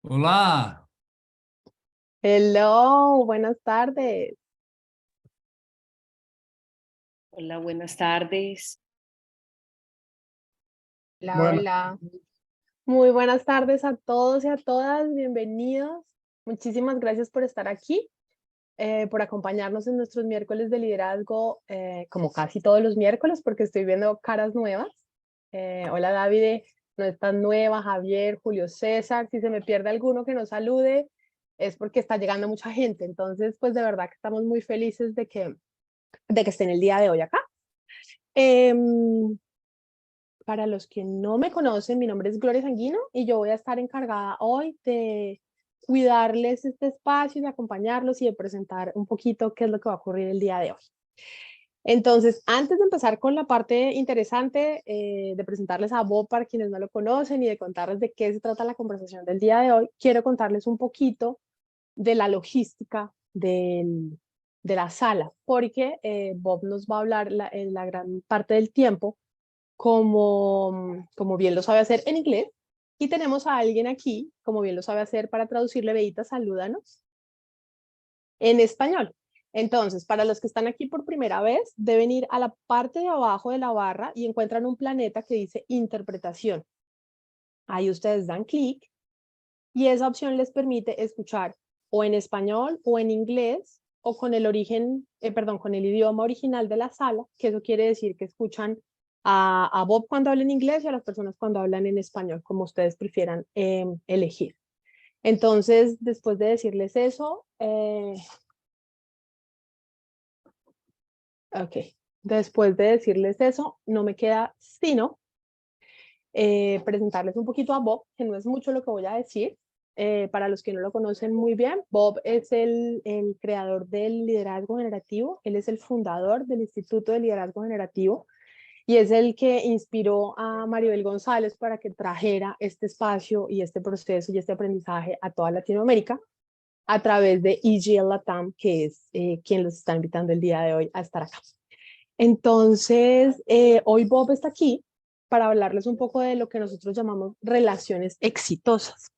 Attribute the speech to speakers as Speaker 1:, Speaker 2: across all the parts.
Speaker 1: Hola,
Speaker 2: Hello, buenas tardes.
Speaker 3: Hola, buenas tardes.
Speaker 4: Hola,
Speaker 1: bueno,
Speaker 4: hola.
Speaker 2: Muy buenas tardes a todos y a todas. Bienvenidos. Muchísimas gracias por estar aquí, por acompañarnos en nuestros miércoles de liderazgo, como casi todos los miércoles, porque estoy viendo caras nuevas. Hola, David. No es tan nueva, Javier, Julio César. Si se me pierde alguno que nos salude, es porque está llegando mucha gente. Entonces, pues de verdad que estamos muy felices de que estén el día de hoy acá. Em, Para los que no me conocen, mi nombre es Gloria Sanguino y yo voy a estar encargada hoy de cuidarles este espacio, de acompañarlos y de presentar un poquito qué es lo que va a ocurrir el día de hoy. Entonces, antes de empezar con la parte interesante de presentarles a Bob para quienes no lo conocen y de contarles de qué se trata la conversación del día de hoy, quiero contarles un poquito de la logística de la sala, porque Bob nos va a hablar en la gran parte del tiempo como bien lo sabe hacer en inglés. Y tenemos a alguien aquí, como bien lo sabe hacer para traducirle, Beita, salúdanos, en español. Entonces, para los que están aquí por primera vez, deben ir a la parte de abajo de la barra y encuentran un planeta que dice interpretación. Ahí ustedes dan clic y esa opción les permite escuchar o en español o en inglés o con el con el idioma original de la sala, que eso quiere decir que escuchan a Bob cuando habla en inglés y a las personas cuando hablan en español, como ustedes prefieran elegir. Entonces, después de decirles eso, ok, después de decirles eso, no me queda sino presentarles un poquito a Bob, que no es mucho lo que voy a decir. Para los que no lo conocen muy bien, Bob es el creador del liderazgo generativo, él es el fundador del Instituto de Liderazgo Generativo y es el que inspiró a Maribel González para que trajera este espacio y este proceso y este aprendizaje a toda Latinoamérica a través de EGL Latam, que es quien los está invitando el día de hoy a estar acá. Entonces, hoy Bob está aquí para hablarles un poco de lo que nosotros llamamos relaciones exitosas.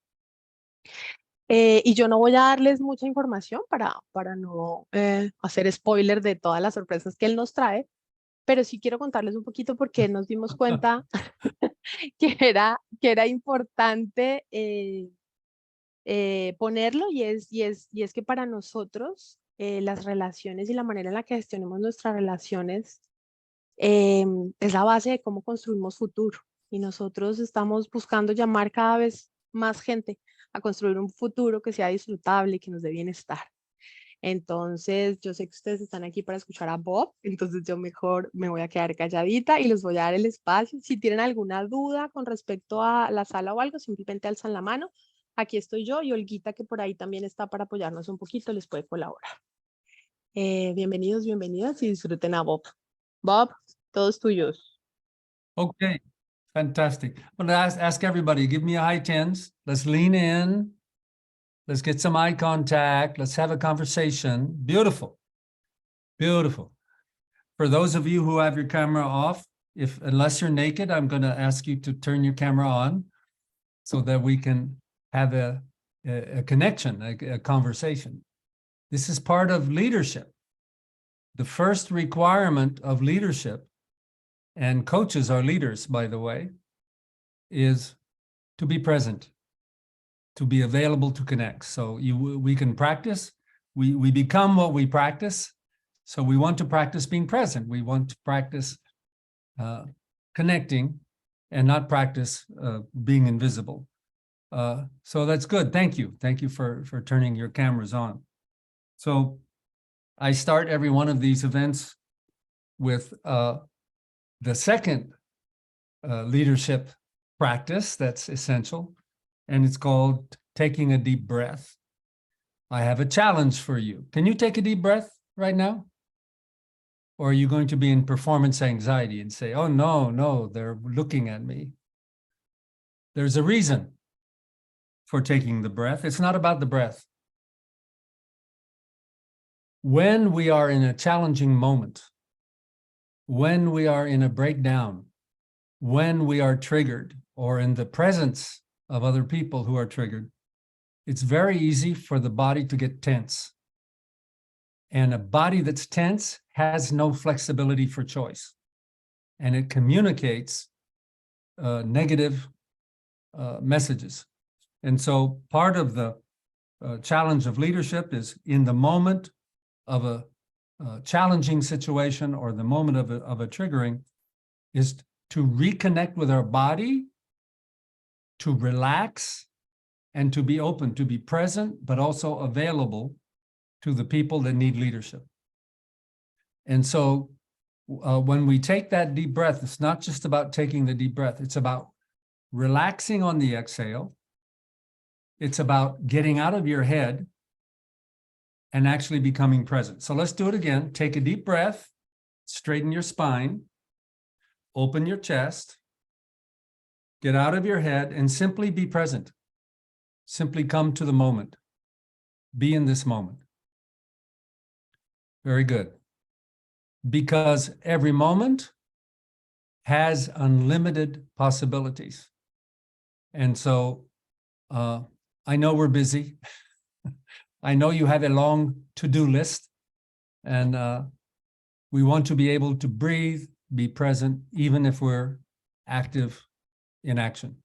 Speaker 2: Y yo no voy a darles mucha información para no hacer spoiler de todas las sorpresas que él nos trae, pero sí quiero contarles un poquito porque nos dimos cuenta que era importante ponerlo y es que para nosotros las relaciones y la manera en la que gestionemos nuestras relaciones es la base de cómo construimos futuro. Y nosotros estamos buscando llamar cada vez más gente a construir un futuro que sea disfrutable y que nos dé bienestar. Entonces, yo sé que ustedes están aquí para escuchar a Bob, entonces yo mejor me voy a quedar calladita y les voy a dar el espacio. Si tienen alguna duda con respecto a la sala o algo, simplemente alzan la mano. Aquí estoy yo y Olguita, que por ahí también está para apoyarnos un poquito, les puede colaborar. Bienvenidos, bienvenidas y disfruten a Bob. Bob, todos tuyos.
Speaker 1: okay, fantastic. Well, ask everybody, give me a high tens. Let's lean in. Let's get some eye contact. Let's have a conversation. Beautiful, beautiful. For those of you who have your camera off, unless you're naked, I'm going to ask you to turn your camera on so that we can have a connection, a conversation. This is part of leadership. The first requirement of leadership, and coaches are leaders, by the way, is to be present, to be available to connect. So we can practice. We become what we practice. So we want to practice being present. We want to practice connecting and not practice being invisible. So that's good. Thank you. Thank you for turning your cameras on. So I start every one of these events with the second leadership practice that's essential, and it's called taking a deep breath. I have a challenge for you. Can you take a deep breath right now? Or are you going to be in performance anxiety and say, oh, no, they're looking at me? There's a reason for taking the breath. It's not about the breath. When we are in a challenging moment, when we are in a breakdown, when we are triggered or in the presence of other people who are triggered, it's very easy for the body to get tense. And a body that's tense has no flexibility for choice. And it communicates negative messages. And so part of the challenge of leadership is in the moment of a challenging situation or the moment of a triggering is to reconnect with our body, to relax, and to be open, to be present, but also available to the people that need leadership. And so when we take that deep breath, it's not just about taking the deep breath, it's about relaxing on the exhale. It's about getting out of your head and actually becoming present. So let's do it again. Take a deep breath, straighten your spine, open your chest, get out of your head and simply be present. Simply come to the moment. Be in this moment. Very good. Because every moment has unlimited possibilities. And so I know we're busy. I know you have a long to-do list, and we want to be able to breathe, be present, even if we're active in action.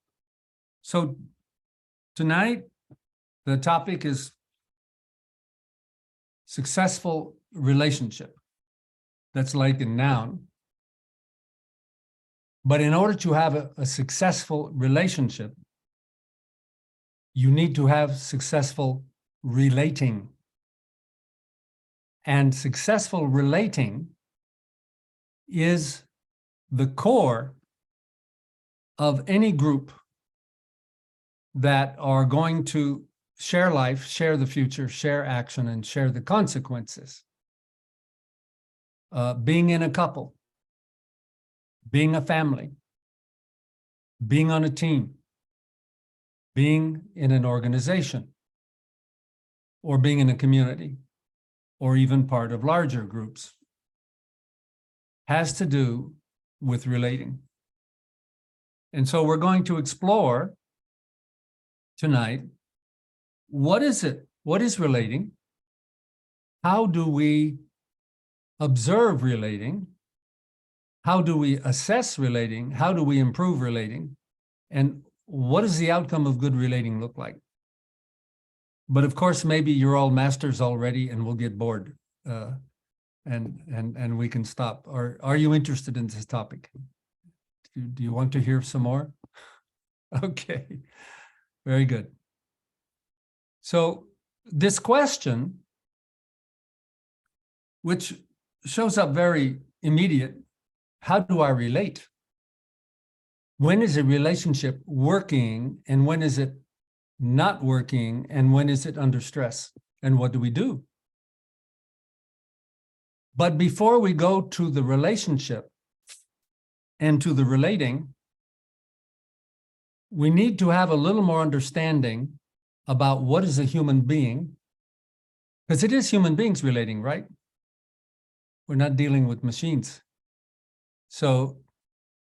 Speaker 1: So tonight, the topic is successful relationship. That's like a noun. But in order to have a successful relationship, you need to have successful relating. And successful relating is the core of any group that are going to share life, share the future, share action, and share the consequences. Being in a couple, being a family, being on a team, being in an organization, or being in a community, or even part of larger groups, has to do with relating. And so we're going to explore tonight, what is it? What is relating? How do we observe relating? How do we assess relating? How do we improve relating? And what does the outcome of good relating look like? But of course, maybe you're all masters already and we'll get bored and we can stop. Or are you interested in this topic? Do you want to hear some more? Okay, very good. So this question, which shows up very immediate, how do I relate? When is a relationship working and when is it not working and when is it under stress? And what do we do? But before we go to the relationship and to the relating, we need to have a little more understanding about what is a human being, because it is human beings relating, right? We're not dealing with machines. So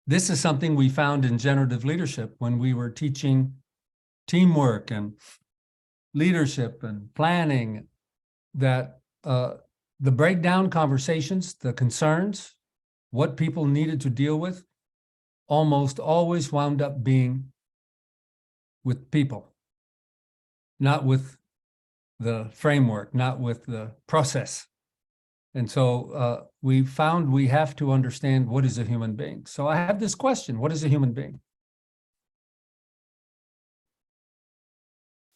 Speaker 1: this is something we found in generative leadership when we were teaching teamwork and leadership and planning, that the breakdown conversations, the concerns, what people needed to deal with, almost always wound up being with people, not with the framework, not with the process. And so we found we have to understand what is a human being. So I have this question, what is a human being?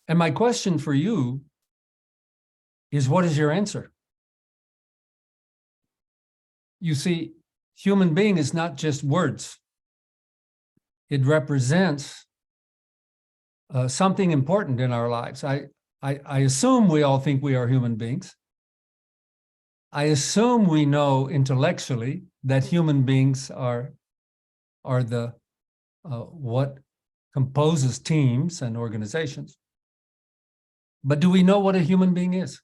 Speaker 1: And my question for you is, what is your answer? You see, human being is not just words. It represents something important in our lives. I assume we all think we are human beings. I assume we know intellectually that human beings are the what composes teams and organizations. But do we know what a human being is?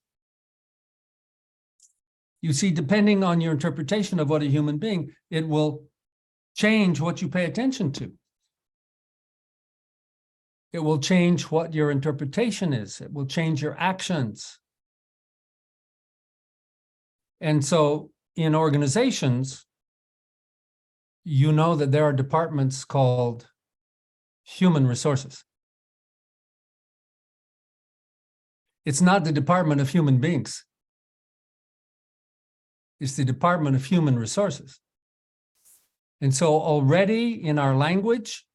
Speaker 1: You see, depending on your interpretation of what a human being, it will change what you pay attention to. It will change what your interpretation is. It will change your actions. And so in organizations, you know that there are departments called human resources. It's not the Department of Human Beings. It's the Department of Human Resources. And so already in our language,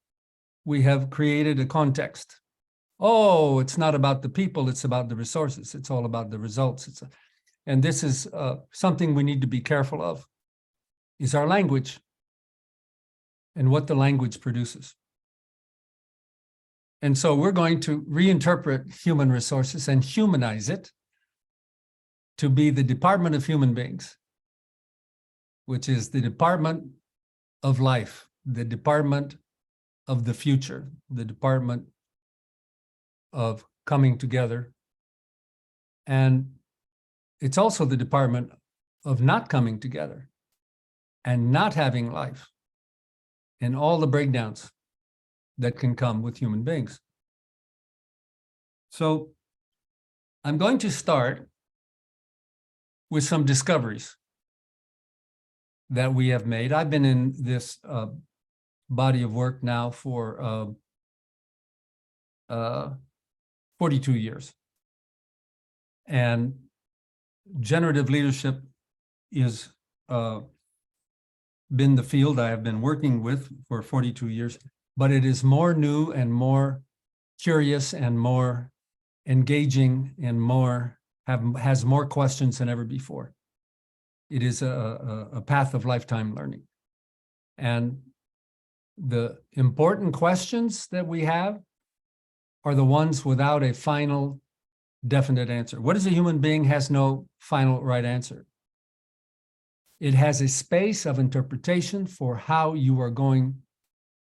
Speaker 1: we have created a context. Oh, it's not about the people, it's about the resources. It's all about the results. And this is something we need to be careful of, is our language and what the language produces. And so we're going to reinterpret human resources and humanize it to be the Department of Human Beings, which is the Department of Life, the Department of the Future, the Department of Coming Together. And it's also the Department of Not Coming Together and not having life and all the breakdowns that can come with human beings. So I'm going to start with some discoveries that we have made. I've been in this body of work now for 42 years. And generative leadership is been the field I have been working with for 42 years. But it is more new and more curious and more engaging and has more questions than ever before. It is a path of lifetime learning. And the important questions that we have are the ones without a final definite answer. What is a human being has no final right answer. It has a space of interpretation for how you are going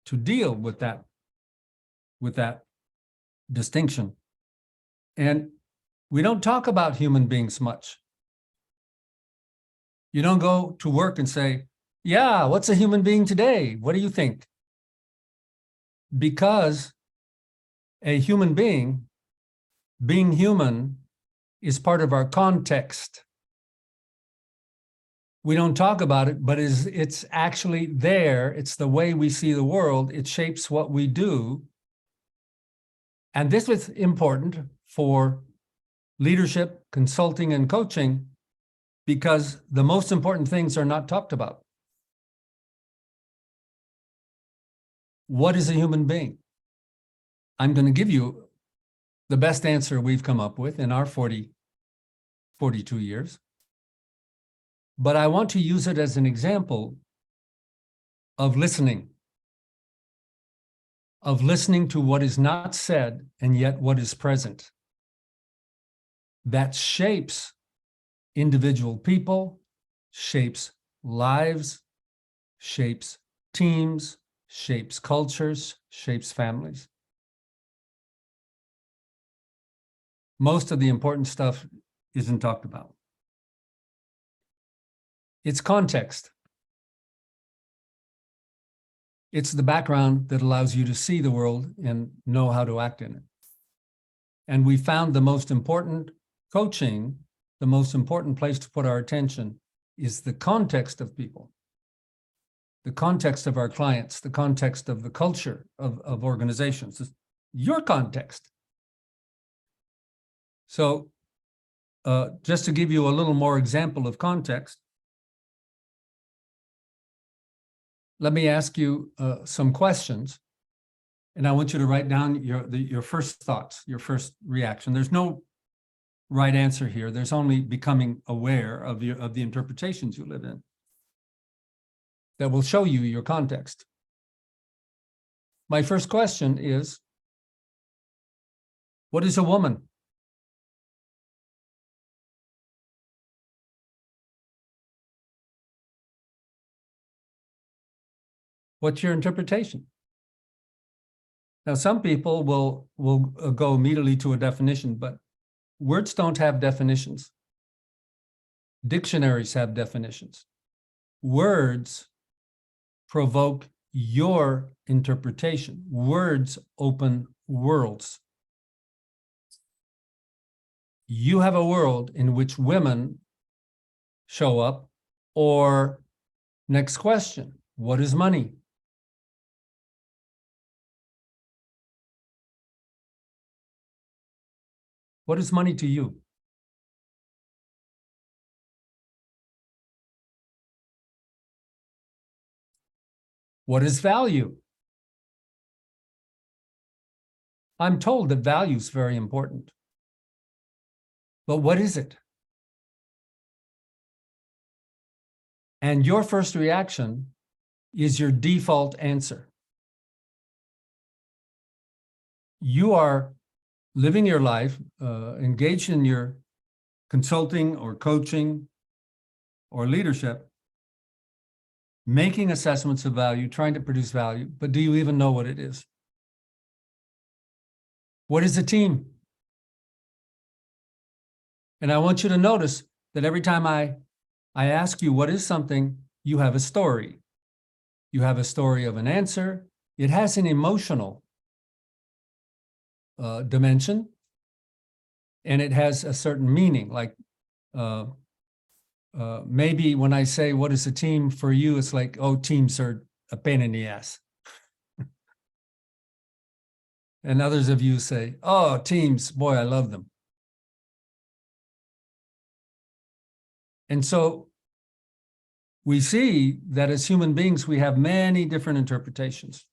Speaker 1: to deal with that distinction. And we don't talk about human beings much. You don't go to work and say, yeah, what's a human being today? What do you think? Because a human being human, is part of our context. We don't talk about it, but it's actually there. It's the way we see the world. It shapes what we do. And this is important for leadership, consulting, and coaching, because the most important things are not talked about. What is a human being? I'm going to give you the best answer we've come up with in our 42 years. But I want to use it as an example of listening to what is not said and yet what is present. That shapes individual people, shapes lives, shapes teams, shapes cultures, shapes families. Most of the important stuff isn't talked about. It's context. It's the background that allows you to see the world and know how to act in it. And we found the most important coaching, the most important place to put our attention is the context of people, the context of our clients, the context of the culture of organizations, your context. So just to give you a little more example of context, let me ask you some questions, and I want you to write down your first thoughts, your first reaction. There's no right answer here. There's only becoming aware of the interpretations you live in that will show you your context. My first question is, what is a woman? What's your interpretation? Now, some people will go immediately to a definition, but words don't have definitions. Dictionaries have definitions. Words provoke your interpretation. Words open worlds. You have a world in which women show up, or next question, what is money? What is money to you? What is value? I'm told that value is very important. But what is it? And your first reaction is your default answer. You are living your life, engaged in your consulting or coaching or leadership, making assessments of value, trying to produce value, but do you even know what it is? What is a team? And I want you to notice that every time I ask you what is something, you have a story. You have a story of an answer. It has an emotional dimension, and it has a certain meaning. Like maybe when I say, what is a team for you? It's like, oh, teams are a pain in the ass. And others of you say, oh, teams, boy, I love them. And so we see that as human beings, we have many different interpretations.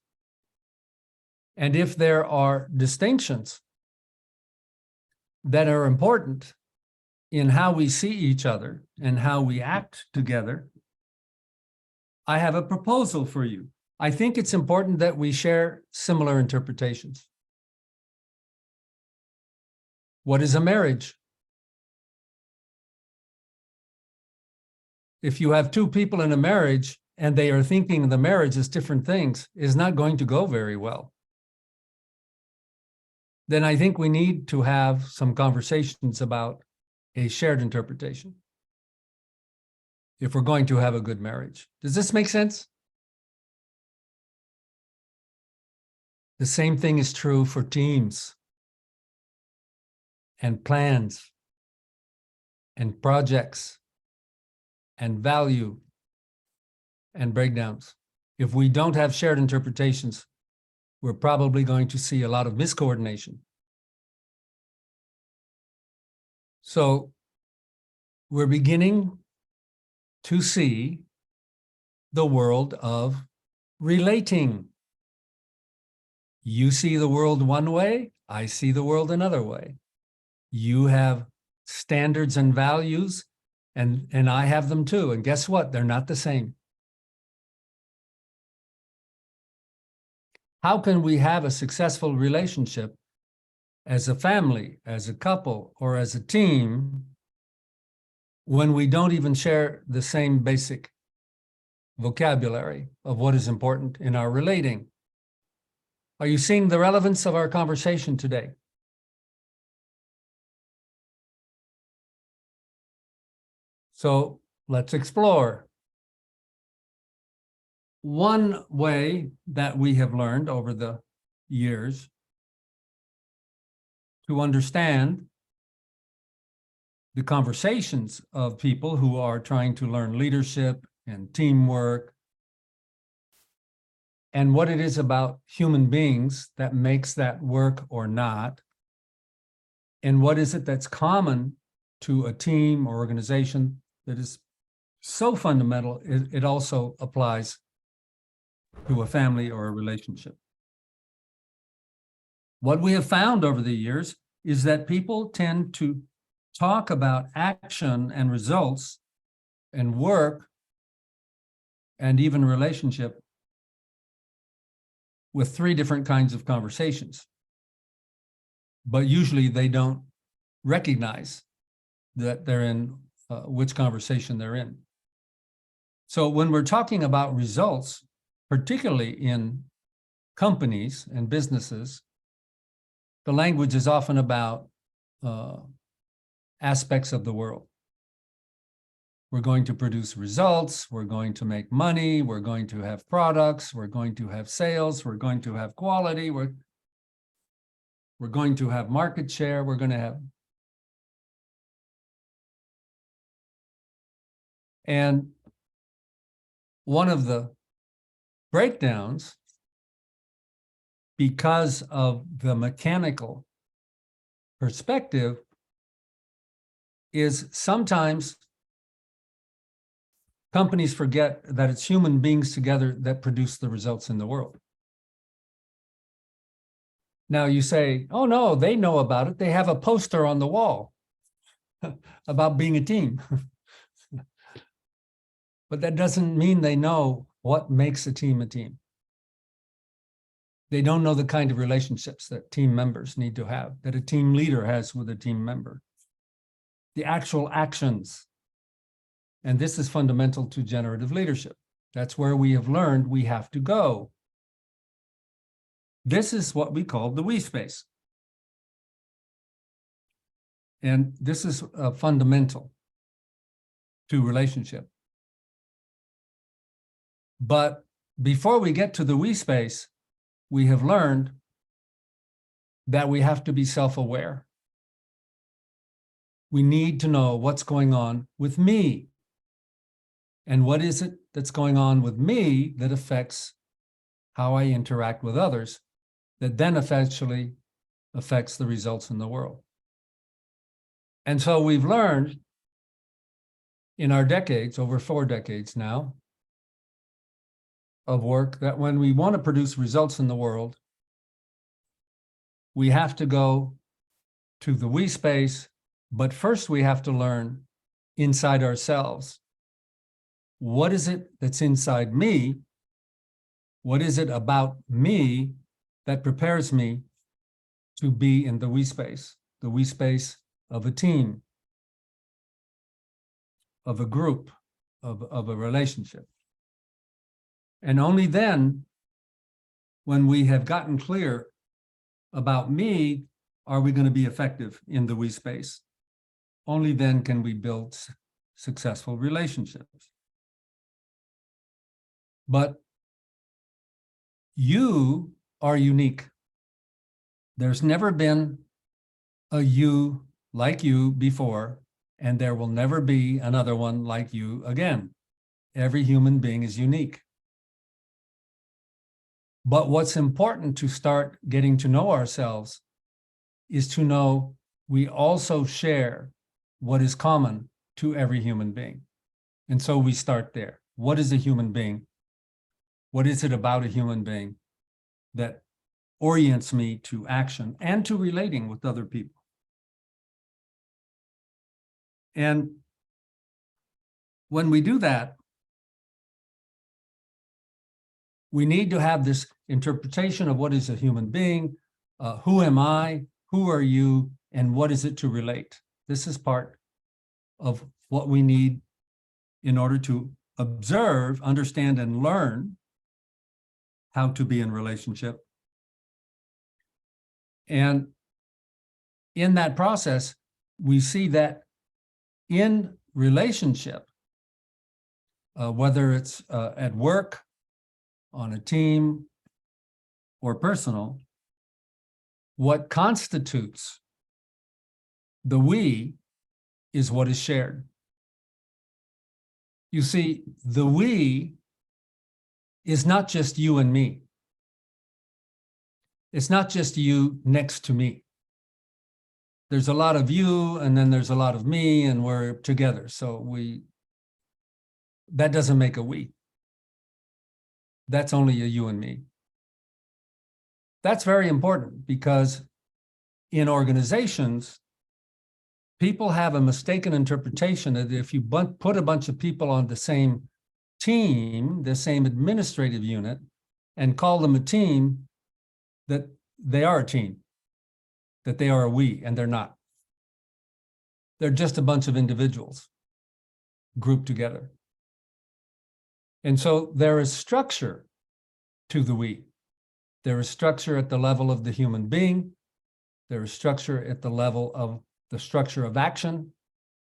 Speaker 1: And if there are distinctions that are important in how we see each other and how we act together, I have a proposal for you. I think it's important that we share similar interpretations. What is a marriage? If you have two people in a marriage and they are thinking the marriage is different things, is not going to go very well. Then I think we need to have some conversations about a shared interpretation if we're going to have a good marriage. Does this make sense? The same thing is true for teams and plans and projects and value and breakdowns. If we don't have shared interpretations, we're probably going to see a lot of miscoordination. So we're beginning to see the world of relating. You see the world one way, I see the world another way. You have standards and values, and I have them too. And guess what? They're not the same. How can we have a successful relationship as a family, as a couple, or as a team when we don't even share the same basic vocabulary of what is important in our relating? Are you seeing the relevance of our conversation today? So let's explore. One way that we have learned over the years to understand the conversations of people who are trying to learn leadership and teamwork and what it is about human beings that makes that work or not, and what is it that's common to a team or organization that is so fundamental, it also applies to a family or a relationship. What we have found over the years is that people tend to talk about action and results and work and even relationship with three different kinds of conversations. But usually they don't recognize that they're in which conversation they're in. So when we're talking about results, particularly in companies and businesses, the language is often about aspects of the world. We're going to produce results. We're going to make money. We're going to have products. We're going to have sales. We're going to have quality. We're going to have market share. We're going to have. And one of the breakdowns, because of the mechanical perspective, is sometimes companies forget that it's human beings together that produce the results in the world. Now you say, oh no, they know about it. They have a poster on the wall about being a team. But that doesn't mean they know what makes a team a team. They don't know the kind of relationships that team members need to have, that a team leader has with a team member. The actual actions. And this is fundamental to generative leadership. That's where we have learned we have to go. This is what we call the we space. And this is fundamental to relationship. But before we get to the we space, we have learned that we have to be self-aware. We need to know what's going on with me. And what is it that's going on with me that affects how I interact with others, that then eventually affects the results in the world. And so we've learned in our decades, over 4 decades now, of work, that when we want to produce results in the world, we have to go to the we space, but first we have to learn inside ourselves. What is it that's inside me? What is it about me that prepares me to be in the we space of a team, of a group, of a relationship? And only then, when we have gotten clear about me, are we going to be effective in the we space. Only then can we build successful relationships. But you are unique. There's never been a you like you before, and there will never be another one like you again. Every human being is unique. But what's important to start getting to know ourselves is to know we also share what is common to every human being. And so we start there. What is a human being? What is it about a human being that orients me to action and to relating with other people? And when we do that, we need to have this interpretation of what is a human being, who am I, who are you, and what is it to relate? This is part of what we need in order to observe, understand, and learn how to be in relationship. And in that process, we see that in relationship, whether it's at work, on a team, or personal, what constitutes the we is what is shared. You see, the we is not just you and me. It's not just you next to me. There's a lot of you, and then there's a lot of me, and we're together. So that doesn't make a we. That's only a you and me. That's very important because in organizations, people have a mistaken interpretation that if you put a bunch of people on the same team, the same administrative unit, and call them a team, that they are a team, that they are a we, and they're not. They're just a bunch of individuals grouped together. And so there is structure to the we. There is structure at the level of the human being. There is structure at the level of the structure of action.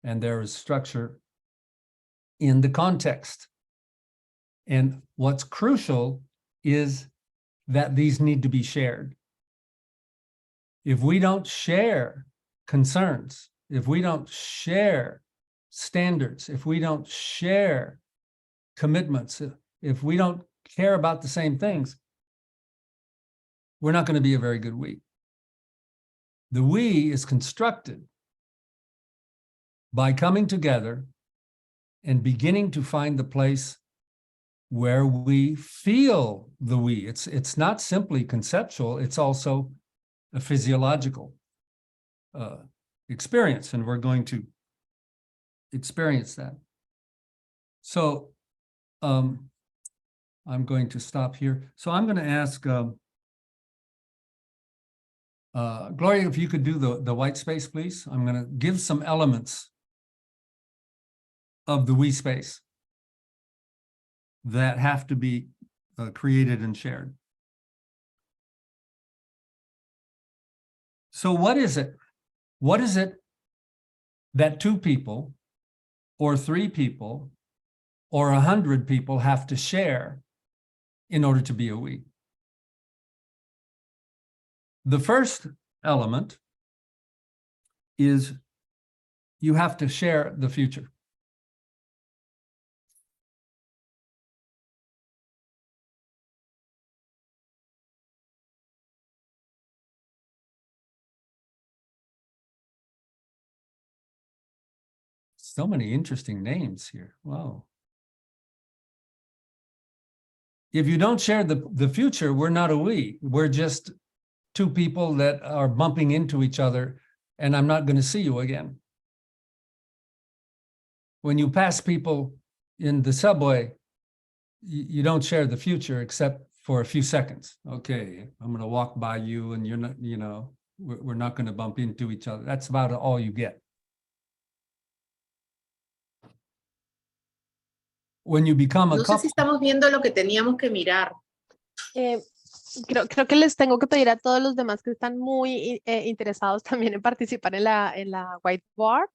Speaker 1: And there is structure in the context. And what's crucial is that these need to be shared. If we don't share concerns, if we don't share standards, if we don't share commitments, if we don't care about the same things, we're not going to be a very good we. The we is constructed by coming together and beginning to find the place where we feel the we. It's not simply conceptual, it's also a physiological experience, and we're going to experience that. So I'm going to stop here. So I'm going to ask Gloria, if you could do the white space, please. I'm going to give some elements of the we space that have to be created and shared. So what is it? What is it that 2 people or 3 people or 100 people have to share in order to be a we? The first element is you have to share the future. So many interesting names here. Wow. If you don't share the future, we're not a we. We're just 2 people that are bumping into each other, and I'm not going to see you again. When you pass people in the subway, you don't share the future except for a few seconds. Okay, I'm going to walk by you, and you're not, you know, we're not going to bump into each other. That's about all you get. When you become a
Speaker 4: No sé
Speaker 1: couple,
Speaker 4: si estamos viendo lo que teníamos que mirar.
Speaker 2: Creo que les tengo que pedir a todos los demás que están muy interesados también en participar en la whiteboard,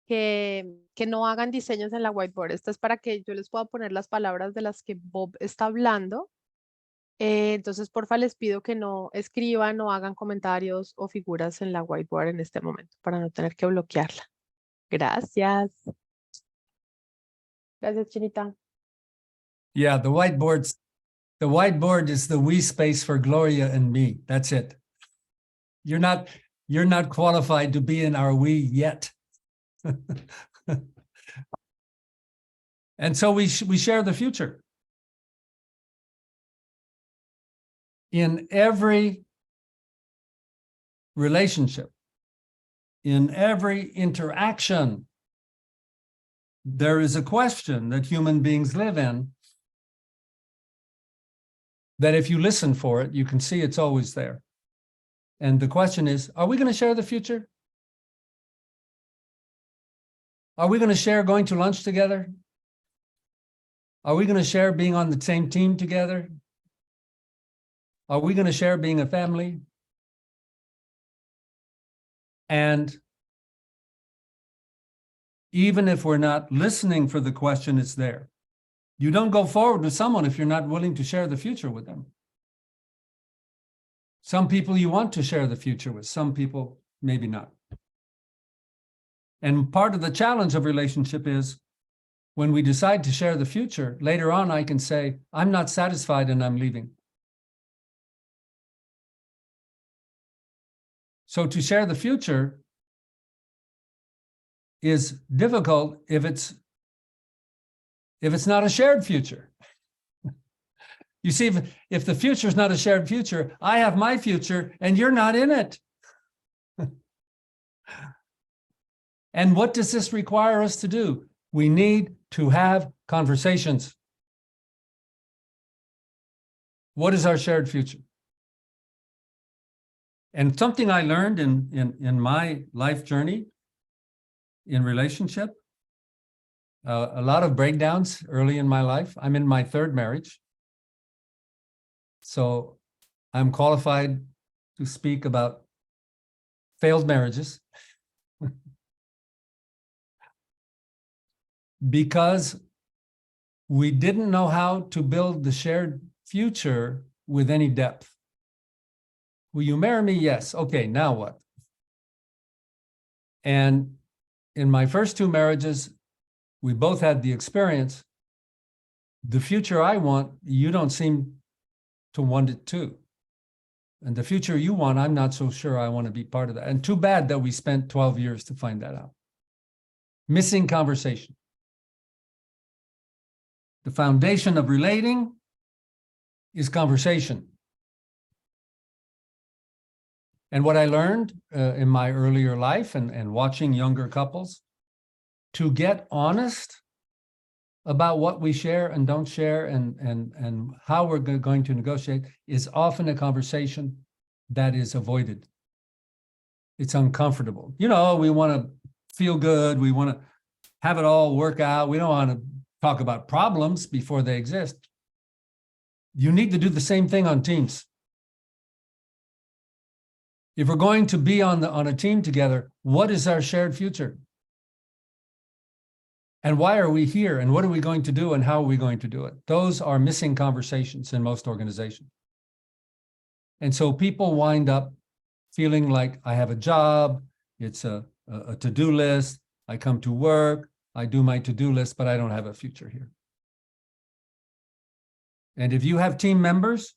Speaker 2: que no hagan diseños en la whiteboard. Esto es para que yo les pueda poner las palabras de las que Bob está hablando. Entonces, porfa, les pido que no escriban, no hagan comentarios o figuras en la whiteboard en este momento para no tener que bloquearla. Gracias. Gracias, Chinita.
Speaker 1: yeah, the whiteboard is the we space for Gloria and me. That's it. You're not qualified to be in our we yet. And so we share the future. In every relationship, in every interaction, there is a question that human beings live in, that if you listen for it, you can see it's always there. And the question is, are we going to share the future? Are we going to share going to lunch together? Are we going to share being on the same team together? Are we going to share being a family? And even if we're not listening for the question, it's there. You don't go forward with someone if you're not willing to share the future with them. Some people you want to share the future with, some people maybe not. And part of the challenge of relationship is when we decide to share the future, later on I can say, I'm not satisfied and I'm leaving. So to share the future is difficult if it's not a shared future. You see, if the future is not a shared future, I have my future and you're not in it. And what does this require us to do? We need to have conversations. What is our shared future? And something I learned in my life journey in relationship, a lot of breakdowns early in my life. I'm in my 3rd marriage. So I'm qualified to speak about failed marriages because we didn't know how to build the shared future with any depth. Will you marry me? Yes. Okay, now what? And in my first two marriages, we both had the experience. The future I want, you don't seem to want it too. And the future you want, I'm not so sure I want to be part of that. And too bad that we spent 12 years to find that out. Missing conversation. The foundation of relating is conversation. And what I learned in my earlier life and watching younger couples, to get honest about what we share and don't share and how we're going to negotiate is often a conversation that is avoided. It's uncomfortable. You know, we want to feel good. We want to have it all work out. We don't want to talk about problems before they exist. You need to do the same thing on teams. If we're going to be on a team together, what is our shared future? And why are we here? And what are we going to do? And how are we going to do it? Those are missing conversations in most organizations. And so people wind up feeling like I have a job, it's a to-do list, I come to work, I do my to-do list, but I don't have a future here. And if you have team members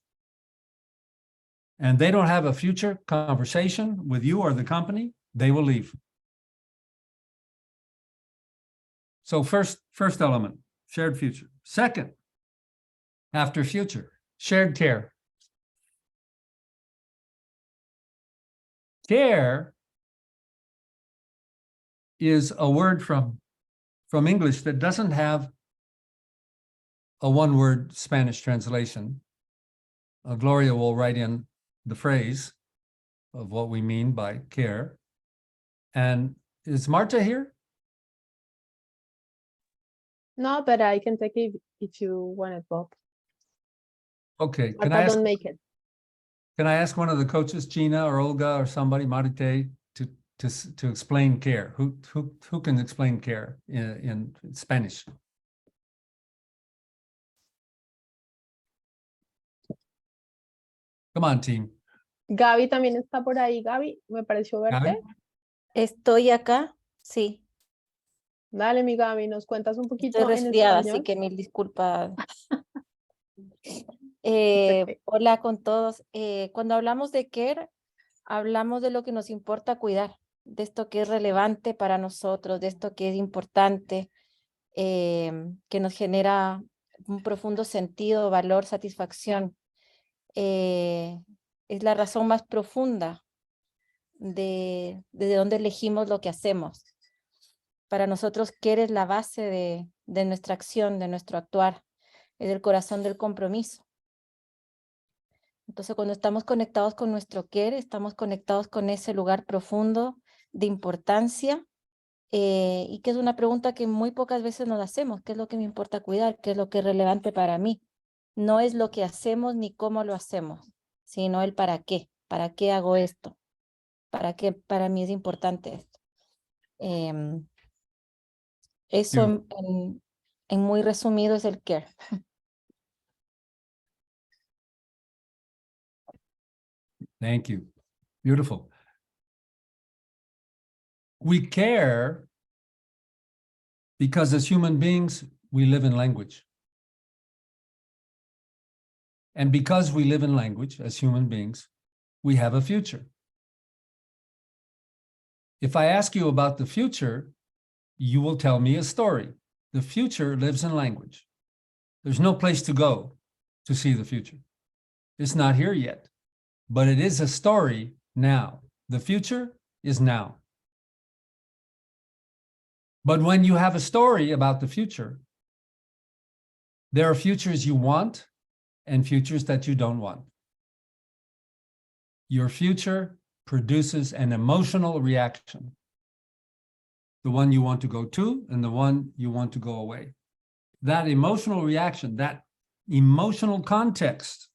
Speaker 1: and they don't have a future conversation with you or the company, they will leave. So first element, shared future. Second, after future, shared care. Care is a word from English that doesn't have a one-word Spanish translation. Gloria will write in the phrase of what we mean by care. And is Marta here?
Speaker 2: No, but I can take it if you want it, Bob.
Speaker 1: Okay.
Speaker 2: But I don't make it.
Speaker 1: Can I ask one of the coaches, Gina or Olga or somebody, Marite, to explain care? Who can explain care in Spanish? Come on, team.
Speaker 2: Gaby también está por ahí. Gaby, me pareció verte.
Speaker 1: Gaby?
Speaker 5: Estoy acá, sí.
Speaker 2: Dale, mi Gaby, nos cuentas un poquito
Speaker 5: Estoy
Speaker 2: en
Speaker 5: resfriada,
Speaker 2: español.
Speaker 5: así que mil disculpas.
Speaker 2: Perfecto.
Speaker 5: Hola con todos. Cuando hablamos de care, hablamos de lo que nos importa cuidar, de esto que es relevante para nosotros, de esto que es importante, que nos genera un profundo sentido, valor, satisfacción. Es la razón más profunda de dónde elegimos lo que hacemos. Para nosotros, care es la base de nuestra acción, de nuestro actuar, es el corazón del compromiso. Entonces, cuando estamos conectados con nuestro care, estamos conectados con ese lugar profundo de importancia y que es una pregunta que muy pocas veces nos hacemos. ¿Qué es lo que me importa cuidar? ¿Qué es lo que es relevante para mí? No es lo que hacemos ni cómo lo hacemos, sino el para qué. ¿Para qué hago esto? ¿Para qué para mí es importante esto? Eso en muy resumido es el care.
Speaker 1: Thank you. Beautiful. We care because as human beings, we live in language. And because we live in language as human beings, we have a future. If I ask you about the future, you will tell me a story. The future lives in language. There's no place to go to see the future. It's not here yet, but it is a story now. The future is now. But when you have a story about the future, there are futures you want and futures that you don't want. Your future produces an emotional reaction. The one you want to go to and the one you want to go away. That emotional reaction, that emotional context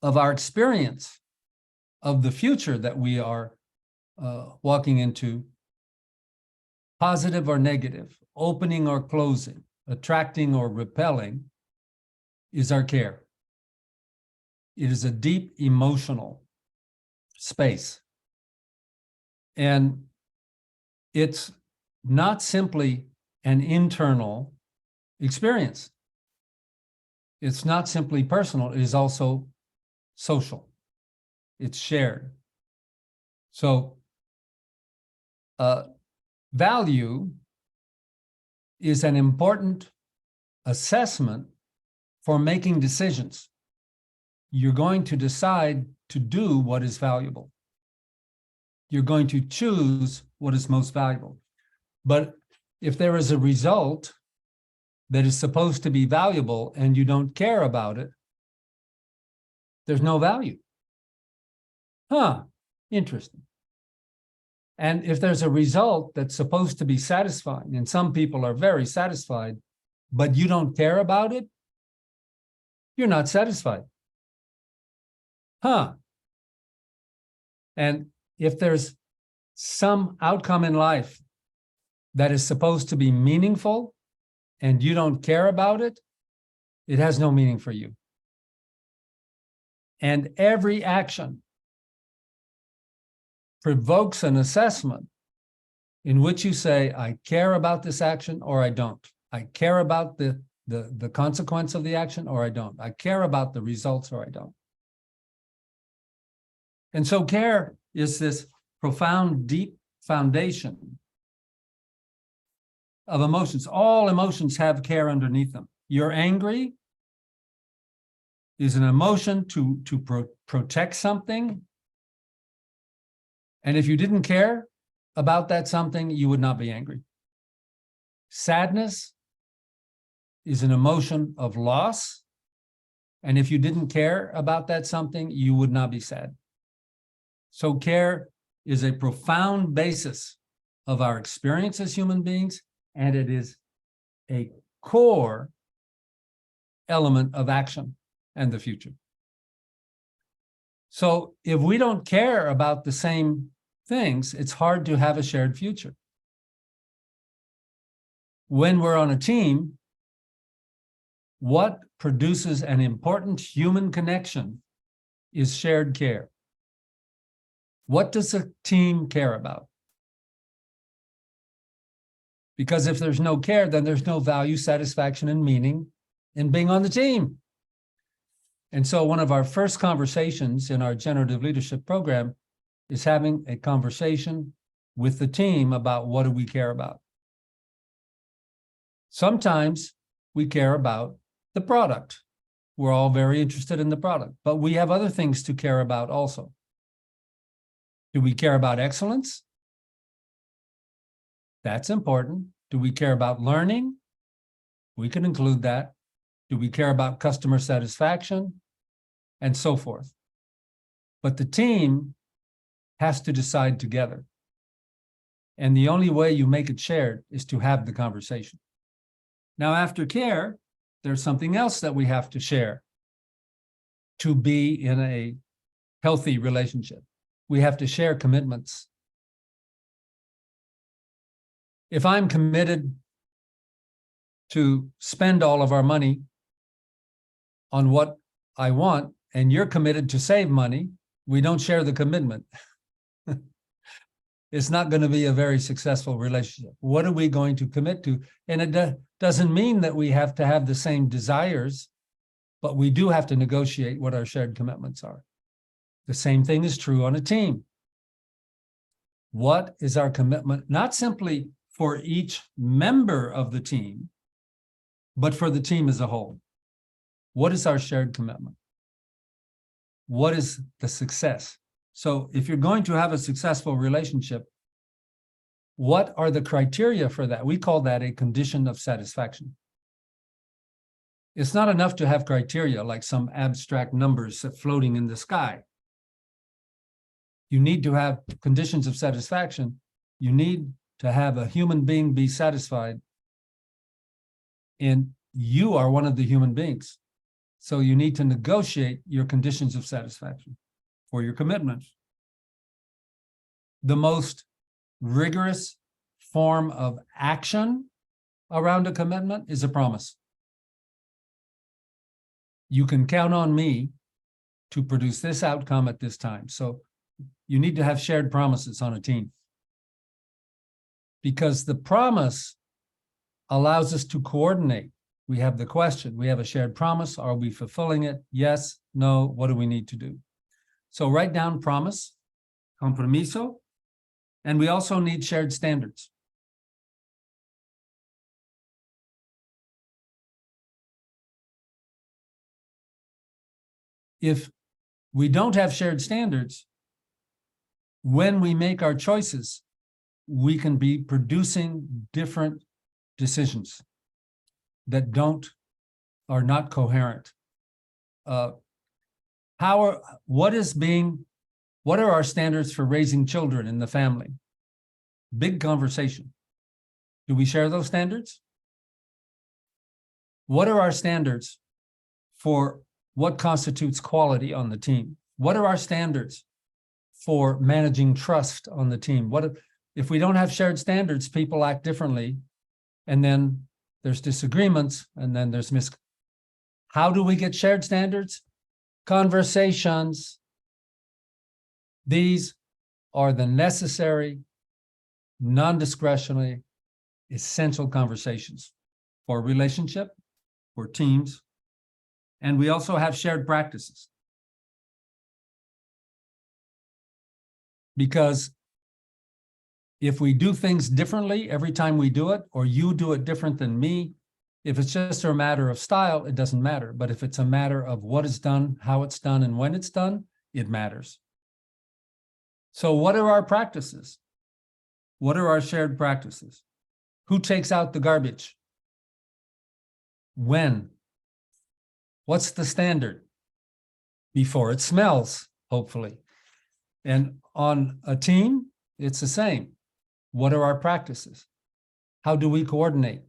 Speaker 1: of our experience of the future that we are walking into, positive or negative, opening or closing, attracting or repelling is our care. It is a deep emotional space. And it's not simply an internal experience. It's not simply personal, it is also social. It's shared. So value is an important assessment for making decisions. You're going to decide to do what is valuable. You're going to choose what is most valuable. But if there is a result that is supposed to be valuable and you don't care about it, there's no value. Interesting. And if there's a result that's supposed to be satisfying, and some people are very satisfied, but you don't care about it, you're not satisfied. And if there's some outcome in life that is supposed to be meaningful and you don't care about it, it has no meaning for you. And every action provokes an assessment in which you say, I care about this action or I don't. I care about the consequence of the action or I don't. I care about the results or I don't. And so care is this profound, deep foundation of emotions. All emotions have care underneath them. You're angry is an emotion to protect something. And if you didn't care about that something, you would not be angry. Sadness is an emotion of loss. And if you didn't care about that something, you would not be sad. So care is a profound basis of our experience as human beings, and it is a core element of action and the future. So if we don't care about the same things, it's hard to have a shared future. When we're on a team, what produces an important human connection is shared care. What does a team care about? Because if there's no care, then there's no value, satisfaction, and meaning in being on the team. And so one of our first conversations in our generative leadership program is having a conversation with the team about what do we care about. Sometimes we care about the product. We're all very interested in the product, but we have other things to care about also. Do we care about excellence? That's important. Do we care about learning? We can include that. Do we care about customer satisfaction? And so forth. But the team has to decide together. And the only way you make it shared is to have the conversation. Now, after care, there's something else that we have to share to be in a healthy relationship. We have to share commitments. If I'm committed to spend all of our money on what I want, and you're committed to save money, we don't share the commitment. It's not going to be a very successful relationship. What are we going to commit to? And it doesn't mean that we have to have the same desires, but we do have to negotiate what our shared commitments are. The same thing is true on a team. What is our commitment, not simply for each member of the team, but for the team as a whole? What is our shared commitment? What is the success? So if you're going to have a successful relationship, what are the criteria for that? We call that a condition of satisfaction. It's not enough to have criteria like some abstract numbers floating in the sky. You need to have conditions of satisfaction. You need to have a human being be satisfied. And you are one of the human beings. So you need to negotiate your conditions of satisfaction for your commitments. The most rigorous form of action around a commitment is a promise. You can count on me to produce this outcome at this time. So you need to have shared promises on a team, because the promise allows us to coordinate. We have the question, we have a shared promise. Are we fulfilling it? Yes, no, what do we need to do? So write down promise, compromiso, and we also need shared standards. If we don't have shared standards, when we make our choices, we can be producing different decisions that are not coherent. What are our standards for raising children in the family? Big conversation. Do we share those standards? What are our standards for what constitutes quality on the team? What are our standards for managing trust on the team? If we don't have shared standards, people act differently, and then there's disagreements, and then there's How do we get shared standards? Conversations. These are the necessary, non-discretionary, essential conversations for relationship, for teams, and we also have shared practices. Because if we do things differently every time we do it, or you do it different than me, if it's just a matter of style, it doesn't matter. But if it's a matter of what is done, how it's done, and when it's done, it matters. So what are our practices? What are our shared practices? Who takes out the garbage? When? What's the standard? Before it smells, hopefully. And on a team, it's the same. What are our practices? How do we coordinate?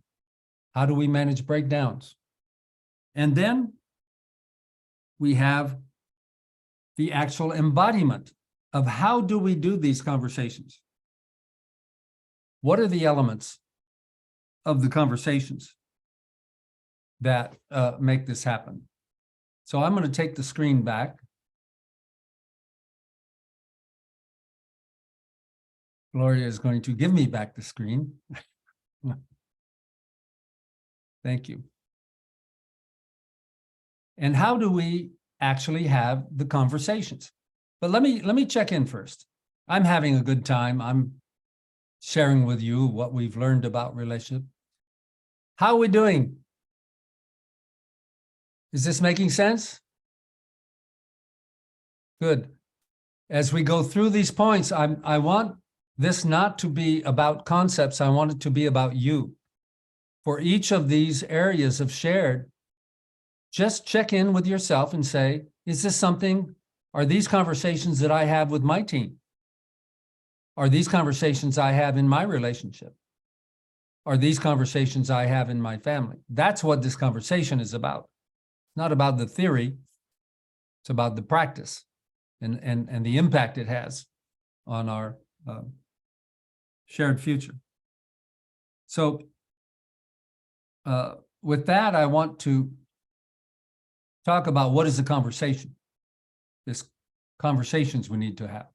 Speaker 1: How do we manage breakdowns? And then we have the actual embodiment of how do we do these conversations? What are the elements of the conversations that make this happen? So I'm going to take the screen back. Gloria is going to give me back the screen. Thank you. And how do we actually have the conversations? But let me check in first. I'm having a good time. I'm sharing with you what we've learned about relationship. How are we doing? Is this making sense? Good. As we go through these points, I want this not to be about concepts. I want it to be about you. For each of these areas of shared, just check in with yourself and say, is this something, are these conversations that I have with my team? Are these conversations I have in my relationship? Are these conversations I have in my family? That's what this conversation is about. It's not about the theory. It's about the practice and the impact it has on our shared future. So with that, I want to talk about what is the conversation. This conversations we need to have.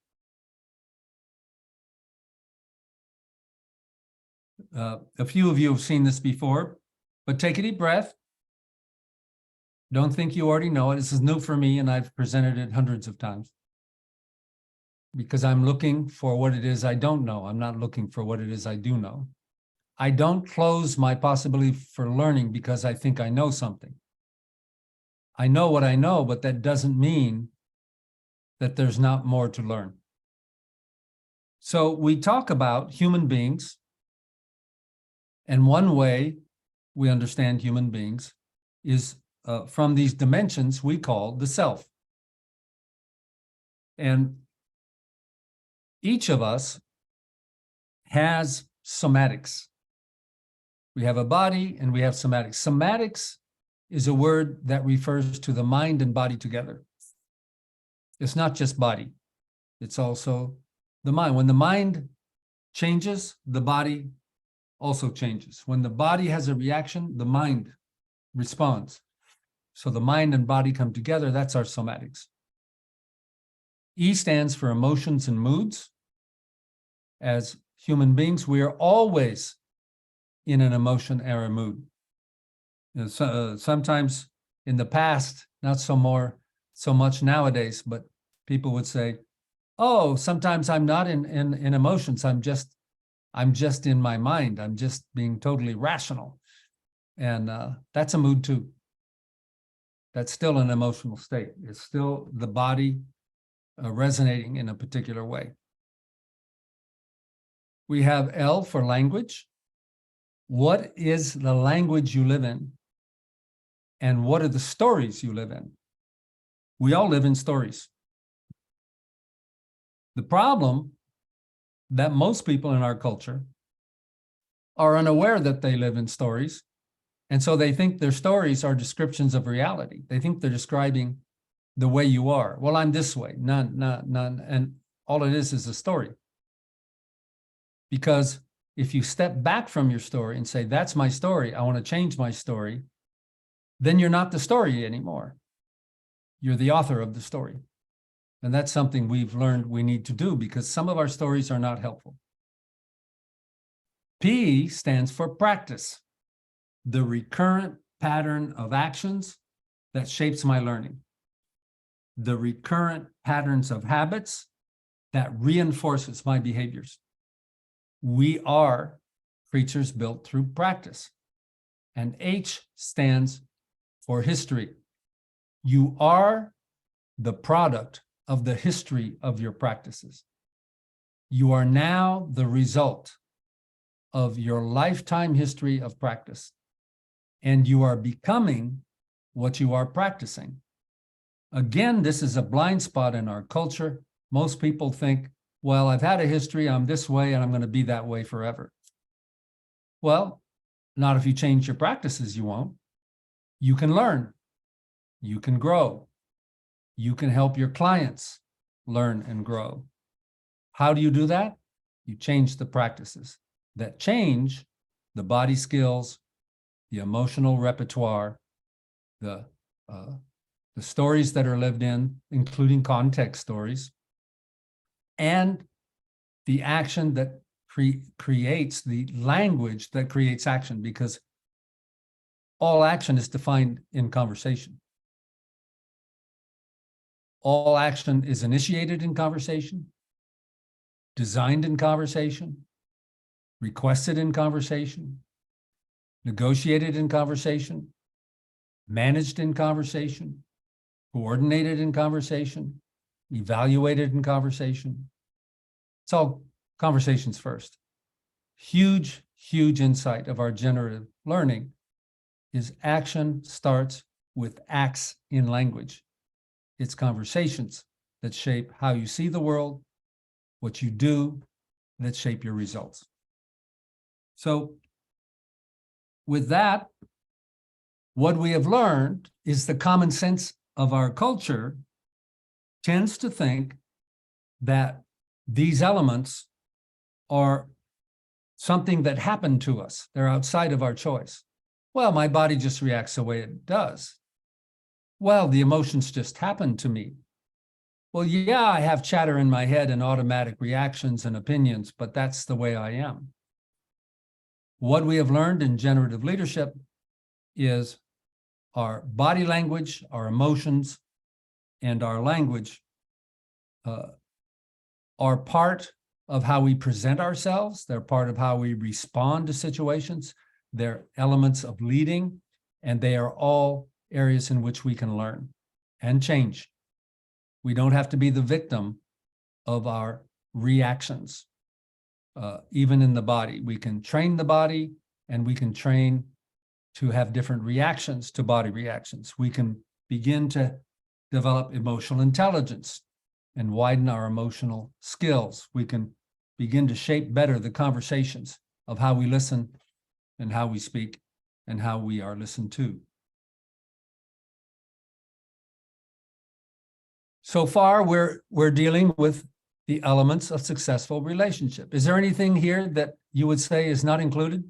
Speaker 1: A few of you have seen this before, but take a deep breath. Don't think you already know it. This is new for me, and I've presented it hundreds of times. Because I'm looking for what it is I don't know. I'm not looking for what it is I do know. I don't close my possibility for learning because I think I know something. I know what I know, but that doesn't mean that there's not more to learn. So we talk about human beings, and one way we understand human beings is from these dimensions we call the self. And each of us has somatics. We have a body and we have somatics. Somatics is a word that refers to the mind and body together. It's not just body. It's also the mind. When the mind changes, the body also changes. When the body has a reaction, the mind responds. So the mind and body come together, that's our somatics. E stands for emotions and moods. As human beings, we are always in an emotion or a mood. Sometimes in the past, not so much nowadays, but people would say, oh, sometimes I'm not in emotions. I'm just in my mind. I'm just being totally rational. And that's a mood too. That's still an emotional state. It's still the body resonating in a particular way. We have L for language. What is the language you live in? And what are the stories you live in? We all live in stories. The problem that most people in our culture are unaware that they live in stories. And so they think their stories are descriptions of reality. They think they're describing the way you are. Well, I'm this way, none. And all it is a story. Because if you step back from your story and say, that's my story, I want to change my story, then you're not the story anymore. You're the author of the story. And that's something we've learned we need to do because some of our stories are not helpful. P stands for practice, the recurrent pattern of actions that shapes my learning, the recurrent patterns of habits that reinforces my behaviors. We are creatures built through practice. And H stands for history. You are the product of the history of your practices. You are now the result of your lifetime history of practice. And you are becoming what you are practicing. Again, this is a blind spot in our culture. Most people think, well, I've had a history, I'm this way, and I'm going to be that way forever. Well, not if you change your practices, you won't. You can learn. You can grow. You can help your clients learn and grow. How do you do that? You change the practices that change the body skills, the emotional repertoire, the stories that are lived in, including context stories, and the action that creates the language that creates action, because all action is defined in conversation. All action is initiated in conversation, designed in conversation, requested in conversation, negotiated in conversation, managed in conversation, coordinated in conversation, evaluated in conversation. It's all conversations first. Huge, huge insight of our generative learning is action starts with acts in language. It's conversations that shape how you see the world, what you do, that shape your results. So with that, what we have learned is the common sense of our culture tends to think that these elements are something that happened to us. They're outside of our choice. Well, my body just reacts the way it does. Well, the emotions just happen to me. Well, yeah, I have chatter in my head and automatic reactions and opinions, but that's the way I am. What we have learned in generative leadership is our body language, our emotions, and our language are part of how we present ourselves. They're part of how we respond to situations. They're elements of leading, and they are all areas in which we can learn and change. We don't have to be the victim of our reactions. Even in the body, we can train the body, and we can train to have different reactions to body reactions. We can begin to develop emotional intelligence and widen our emotional skills. We can begin to shape better the conversations of how we listen and how we speak and how we are listened to. So far, we're dealing with the elements of successful relationship. Is there anything here that you would say is not included?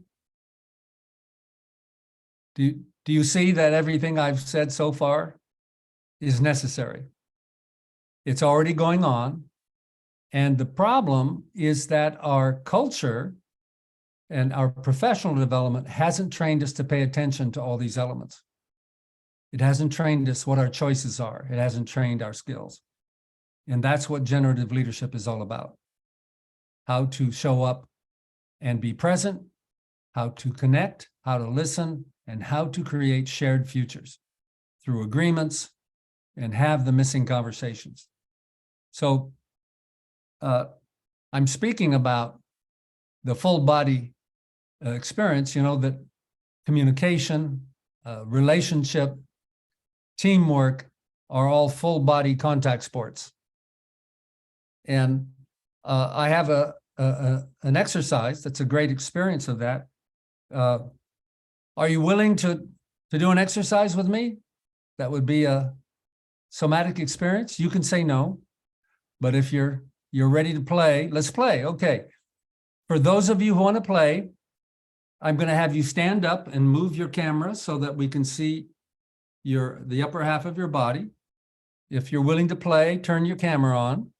Speaker 1: Do you see that everything I've said so far is necessary? It's already going on. And the problem is that our culture and our professional development hasn't trained us to pay attention to all these elements. It hasn't trained us what our choices are. It hasn't trained our skills. And that's what generative leadership is all about. How to show up and be present, how to connect, how to listen, and how to create shared futures through agreements and have the missing conversations. So I'm speaking about the full body experience, you know, that communication, relationship, teamwork are all full body contact sports. And I have an exercise that's a great experience of that. Are you willing to do an exercise with me? That would be a somatic experience. You can say no, but if you're ready to play, let's play. Okay. For those of you who want to play, I'm going to have you stand up and move your camera so that we can see the upper half of your body. If you're willing to play, turn your camera on.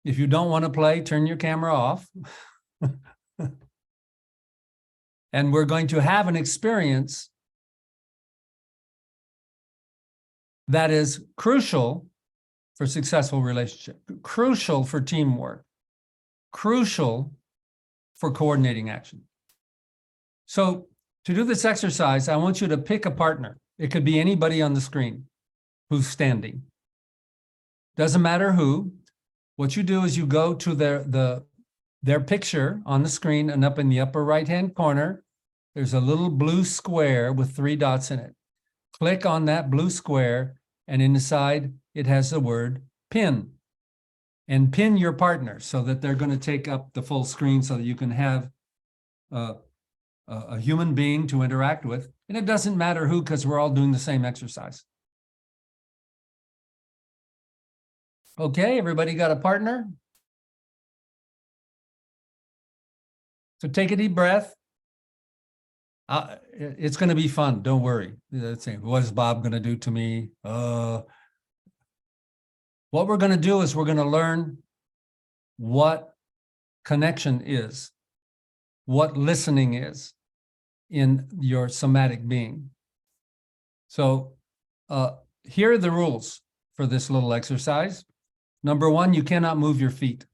Speaker 1: If you don't want to play, turn your camera off. And we're going to have an experience that is crucial for successful relationship, crucial for teamwork, crucial for coordinating action. So to do this exercise, I want you to pick a partner. It could be anybody on the screen who's standing. Doesn't matter who. What you do is you go to their picture on the screen, and up in the upper right-hand corner, there's a little blue square with 3 dots in it. Click on that blue square, and inside it has the word pin. And pin your partner so that they're going to take up the full screen so that you can have a human being to interact with. And it doesn't matter who, because we're all doing the same exercise. Okay, everybody got a partner? So take a deep breath. It's going to be fun. Don't worry. What is Bob going to do to me? What we're going to do is we're going to learn what connection is, what listening is in your somatic being. So here are the rules for this little exercise. Number 1, you cannot move your feet.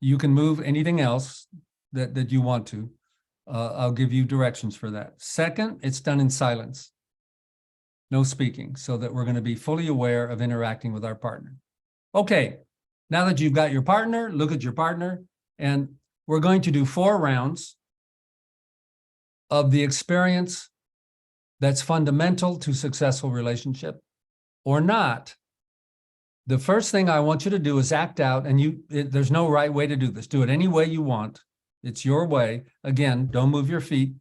Speaker 1: You can move anything else that you want to. I'll give you directions for that. Second, it's done in silence. No speaking, so that we're going to be fully aware of interacting with our partner. Okay, now that you've got your partner, look at your partner, and we're going to do 4 rounds of the experience that's fundamental to successful relationship or not. The first thing I want you to do is act out, and there's no right way to do this. Do it any way you want. It's your way. Again, don't move your feet.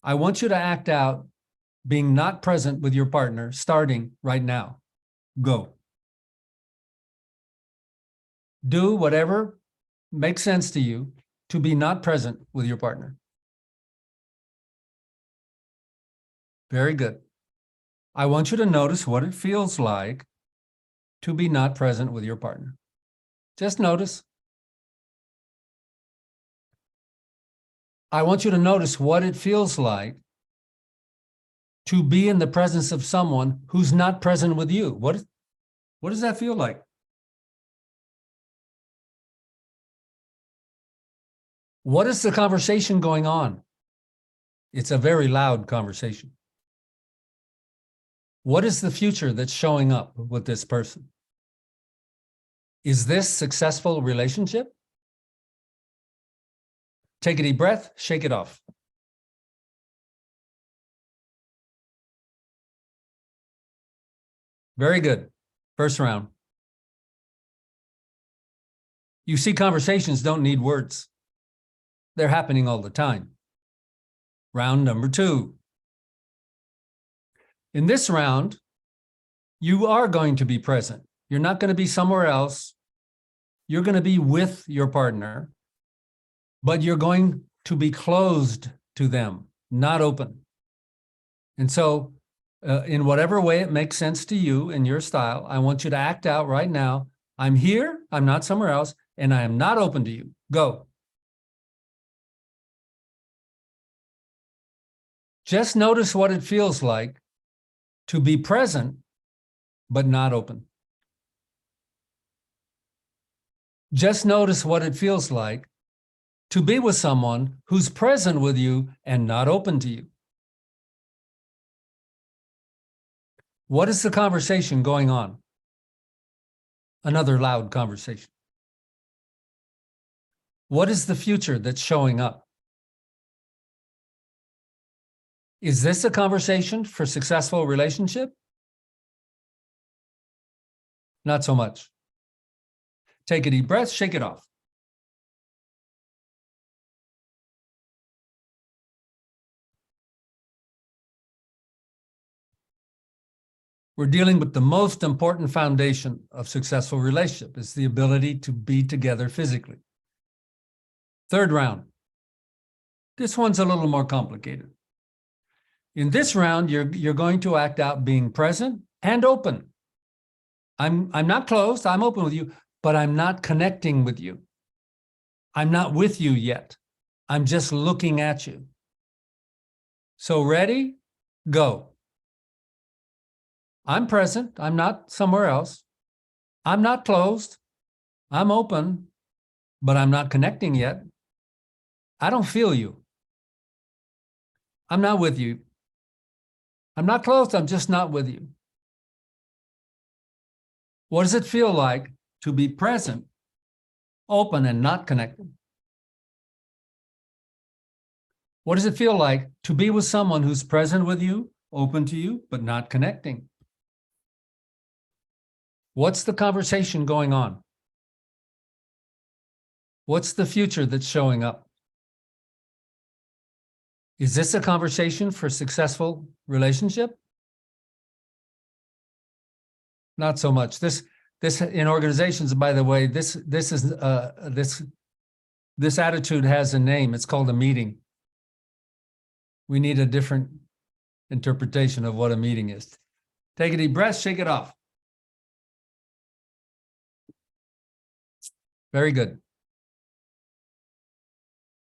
Speaker 1: I want you to act out being not present with your partner starting right now. Go. Do whatever makes sense to you to be not present with your partner. Very good. I want you to notice what it feels like to be not present with your partner. Just notice. I want you to notice what it feels like to be in the presence of someone who's not present with you. What does that feel like? What is the conversation going on? It's a very loud conversation. What is the future that's showing up with this person? Is this successful relationship? Take a deep breath, shake it off. Very good. First round. You see, conversations don't need words. They're happening all the time. Round number 2. In this round, you are going to be present. You're not going to be somewhere else. You're going to be with your partner, but you're going to be closed to them, not open. And so in whatever way it makes sense to you in your style, I want you to act out right now. I'm here, I'm not somewhere else, and I am not open to you. Go. Just notice what it feels like to be present, but not open. Just notice what it feels like to be with someone who's present with you and not open to you. What is the conversation going on? Another loud conversation. What is the future that's showing up? Is this a conversation for successful relationship? Not so much. Take a deep breath, shake it off. We're dealing with the most important foundation of successful relationship. It's the ability to be together physically. Third round. This one's a little more complicated. In this round, you're going to act out being present and open. I'm not closed, I'm open with you, but I'm not connecting with you. I'm not with you yet. I'm just looking at you. So ready? Go. I'm present. I'm not somewhere else. I'm not closed. I'm open, but I'm not connecting yet. I don't feel you. I'm not with you. I'm not closed. I'm just not with you. What does it feel like to be present, open, and not connected? What does it feel like to be with someone who's present with you, open to you, but not connecting? What's the conversation going on? What's the future that's showing up? Is this a conversation for successful relationship? Not so much. This in organizations, by the way, this attitude has a name. It's called a meeting. We need a different interpretation of what a meeting is. Take a deep breath, shake it off. Very good.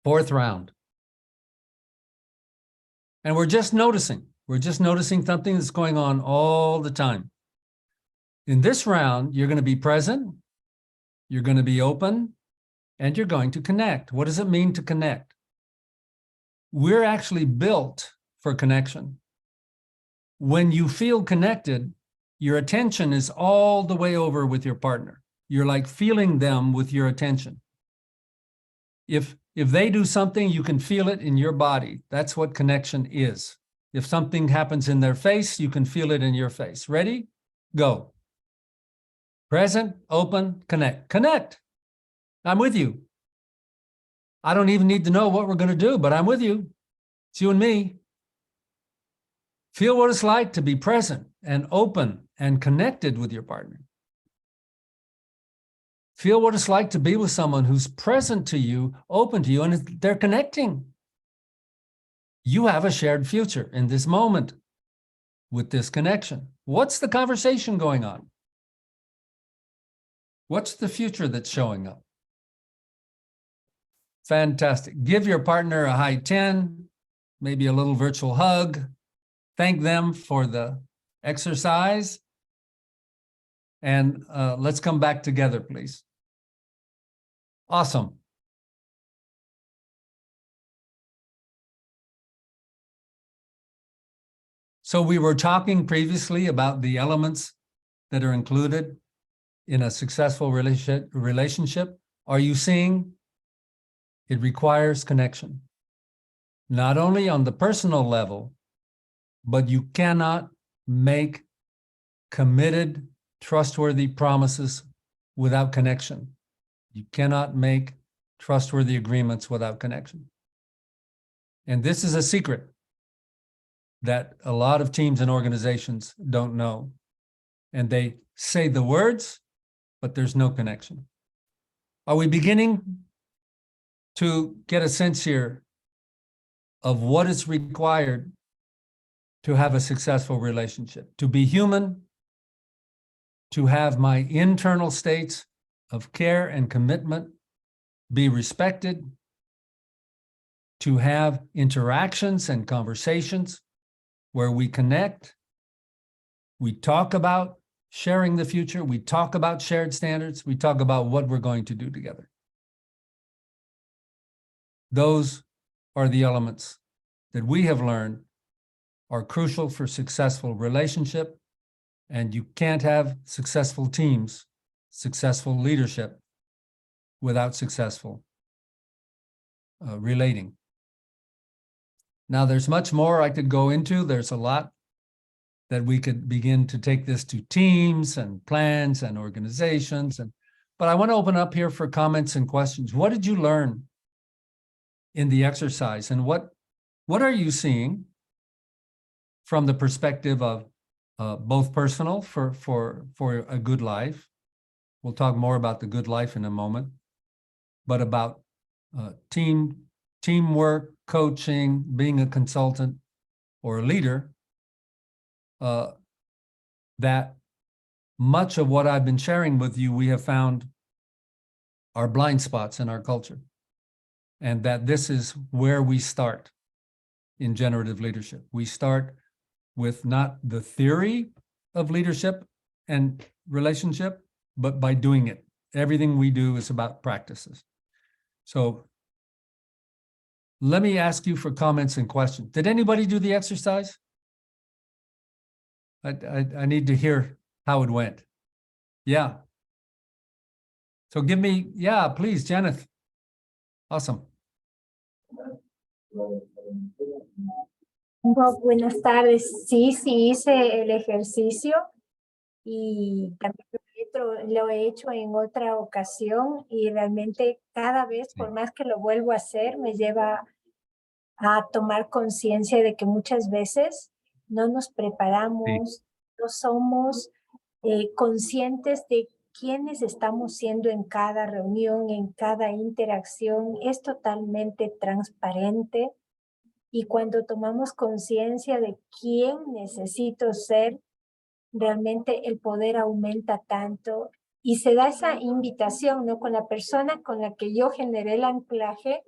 Speaker 1: Fourth round. And we're just noticing something that's going on all the time. In this round, you're going to be present, you're going to be open, and you're going to connect. What does it mean to connect? We're actually built for connection. When you feel connected, your attention is all the way over with your partner. You're like feeling them with your attention. If they do something, you can feel it in your body. That's what connection is. If something happens in their face, you can feel it in your face. Ready? Go. Present, open, connect. Connect. I'm with you. I don't even need to know what we're going to do, but I'm with you. It's you and me. Feel what it's like to be present and open and connected with your partner. Feel what it's like to be with someone who's present to you, open to you, and they're connecting. You have a shared future in this moment with this connection. What's the conversation going on? What's the future that's showing up? Fantastic. Give your partner a high 10, maybe a little virtual hug. Thank them for the exercise. And let's come back together, please. Awesome. So we were talking previously about the elements that are included in a successful relationship. Are you seeing? It requires connection, not only on the personal level, but you cannot make committed, trustworthy promises without connection. You cannot make trustworthy agreements without connection. And this is a secret that a lot of teams and organizations don't know. And they say the words, but there's no connection. Are we beginning to get a sense here of what is required to have a successful relationship? To be human, to have my internal states of care and commitment be respected, to have interactions and conversations where we connect, we talk about sharing the future, we talk about shared standards, we talk about what we're going to do together. Those are the elements that we have learned are crucial for successful relationship, and you can't have successful teams, successful leadership without successful relating. Now, there's much more I could go into. There's a lot that we could begin to take this to teams and plans and organizations. But I want to open up here for comments and questions. What did you learn in the exercise, and what are you seeing from the perspective of both personal for a good life? We'll talk more about the good life in a moment, but about teamwork, coaching, being a consultant or a leader, that much of what I've been sharing with you, we have found are blind spots in our culture, and that this is where we start in generative leadership. We start with not the theory of leadership and relationship, but by doing it. Everything we do is about practices. So let me ask you for comments and questions. Did anybody do the exercise? I need to hear how it went. Yeah. So give me, yeah, please, Janet. Awesome.
Speaker 6: Buenas tardes. Sí, hice el ejercicio y también lo he hecho en otra ocasión y realmente cada vez, por más que lo vuelvo a hacer, me lleva a tomar conciencia de que muchas veces no nos preparamos, no somos conscientes de quiénes estamos siendo en cada reunión, en cada interacción. Es totalmente transparente. Y cuando tomamos conciencia de quién necesito ser, realmente el poder aumenta tanto y se da esa invitación, ¿no? Con la persona con la que yo generé el anclaje,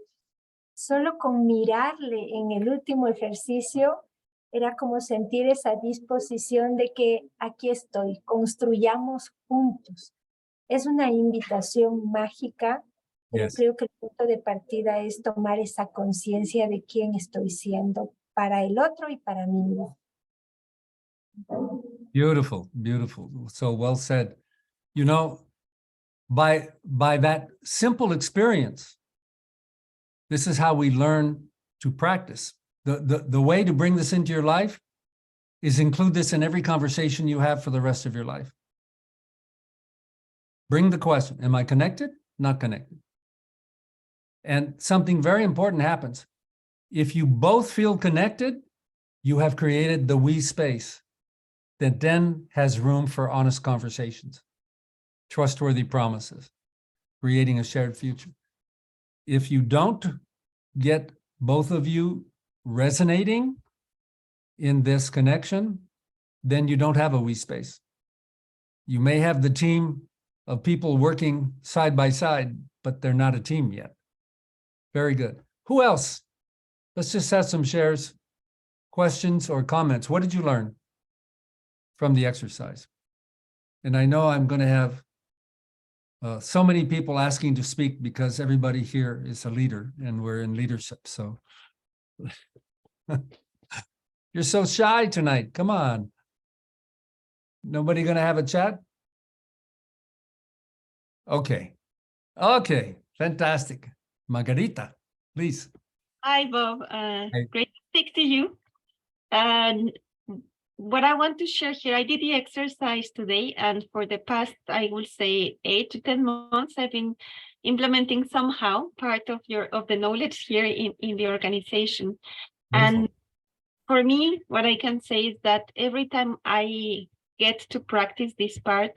Speaker 6: solo con mirarle en el último ejercicio, era como sentir esa disposición de que aquí estoy, construyamos juntos. Es una invitación mágica. Pero creo que el punto de partida es tomar esa conciencia de quién estoy siendo para el otro y para mí mismo.
Speaker 1: Beautiful, beautiful. So well said. You know, by that simple experience, this is how we learn to practice. The way to bring this into your life is include this in every conversation you have for the rest of your life. Bring the question, am I connected? Not connected. And something very important happens. If you both feel connected, you have created the we space that then has room for honest conversations, trustworthy promises, creating a shared future. If you don't get both of you resonating in this connection, then you don't have a we space. You may have the team of people working side by side, but they're not a team yet. Very good. Who else? Let's just have some shares, questions, or comments. What did you learn from the exercise? And I know I'm going to have so many people asking to speak because everybody here is a leader and we're in leadership. So you're so shy tonight. Come on. Nobody going to have a chat? Okay. Okay. Fantastic. Margarita, please.
Speaker 7: Hi, Bob. Great to speak to you. And what I want to share here, I did the exercise today, and for the past, I will say 8 to 10 months, I've been implementing somehow part of the knowledge here in the organization. Beautiful. And for me, what I can say is that every time I get to practice this part,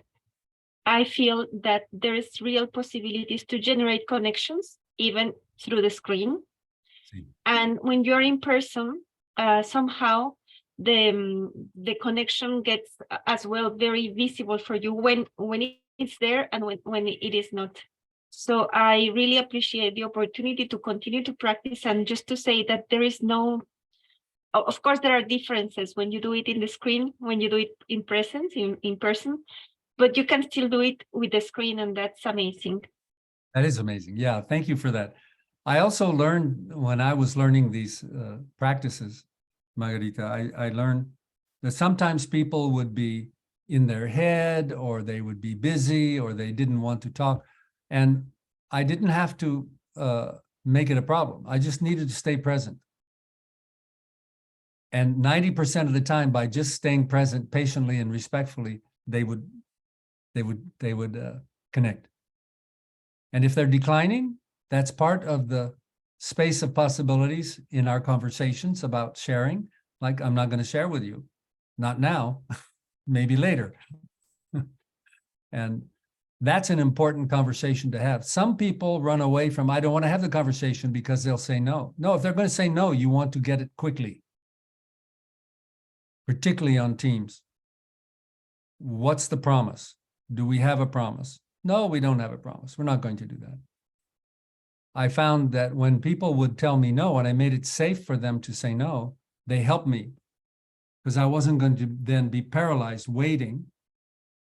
Speaker 7: I feel that there is real possibilities to generate connections, even through the screen.
Speaker 1: Sí.
Speaker 7: And when you're in person, somehow the connection gets as well very visible for you when it's there and when it is not. So I really appreciate the opportunity to continue to practice, and just to say that there is no, of course there are differences when you do it in the screen, when you do it in presence, in person, but you can still do it with the screen, and that's amazing.
Speaker 1: That is amazing. Yeah, thank you for that. I also learned when I was learning these practices, Margarita, I learned that sometimes people would be in their head, or they would be busy, or they didn't want to talk. And I didn't have to make it a problem. I just needed to stay present. And 90% of the time, by just staying present patiently and respectfully, they would connect. And if they're declining, that's part of the space of possibilities in our conversations about sharing. Like, I'm not going to share with you, not now, maybe later. And that's an important conversation to have. Some people run away from, I don't want to have the conversation, because they'll say no. No, if they're going to say no, you want to get it quickly, particularly on teams. What's the promise? Do we have a promise? No, we don't have a promise. We're not going to do that. I found that when people would tell me no, and I made it safe for them to say no, they helped me, because I wasn't going to then be paralyzed waiting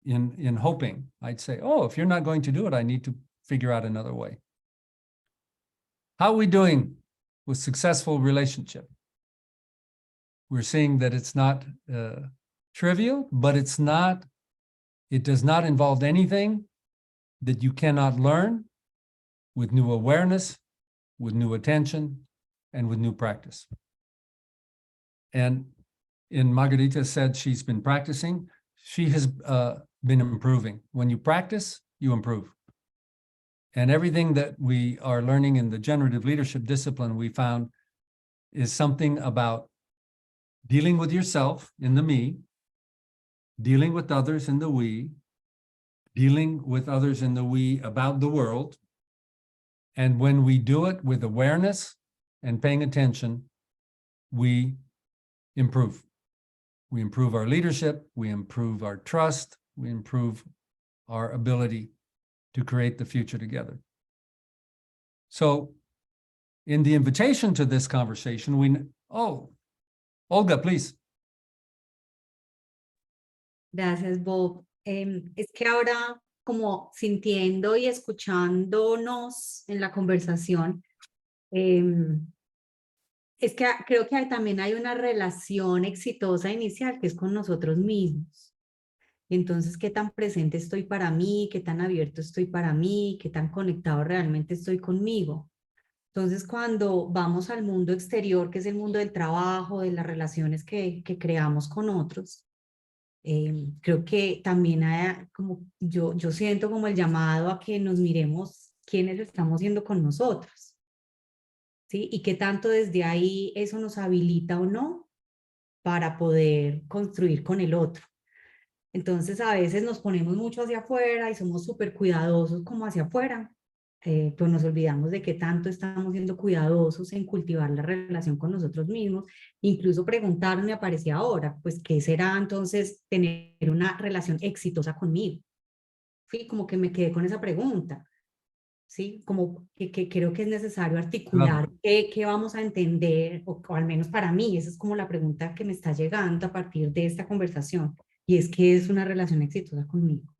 Speaker 1: in hoping. I'd say, oh, if you're not going to do it, I need to figure out another way. How are we doing with successful relationship? We're seeing that it's not trivial, but it does not involve anything that you cannot learn with new awareness, with new attention, and with new practice. And Margarita said she's been practicing. She has been improving. When you practice, you improve. And everything that we are learning in the generative leadership discipline, we found, is something about dealing with yourself in the me, dealing with others in the we, dealing with others in the we about the world. And when we do it with awareness and paying attention, we improve. We improve our leadership, we improve our trust, we improve our ability to create the future together. So in the invitation to this conversation, Olga, please.
Speaker 8: Gracias, Bob. Es que ahora, como sintiendo y escuchándonos en la conversación, es que creo que también hay una relación exitosa inicial que es con nosotros mismos. Y entonces, ¿qué tan presente estoy para mí? ¿Qué tan abierto estoy para mí? ¿Qué tan conectado realmente estoy conmigo? Entonces, cuando vamos al mundo exterior, que es el mundo del trabajo, de las relaciones que creamos con otros, creo que también hay, como yo siento como el llamado a que nos miremos quiénes estamos siendo con nosotros, ¿sí? Y qué tanto desde ahí eso nos habilita o no para poder construir con el otro. Entonces a veces nos ponemos mucho hacia afuera y somos súper cuidadosos como hacia afuera, pues nos olvidamos de qué tanto estamos siendo cuidadosos en cultivar la relación con nosotros mismos. Incluso preguntarme, me aparecía ahora, pues ¿qué será entonces tener una relación exitosa conmigo? Sí, como que me quedé con esa pregunta, ¿sí? Como que creo que es necesario articular qué vamos a entender, o al menos para mí, esa es como la pregunta que me está llegando a partir de esta conversación, y es ¿qué es una relación exitosa conmigo?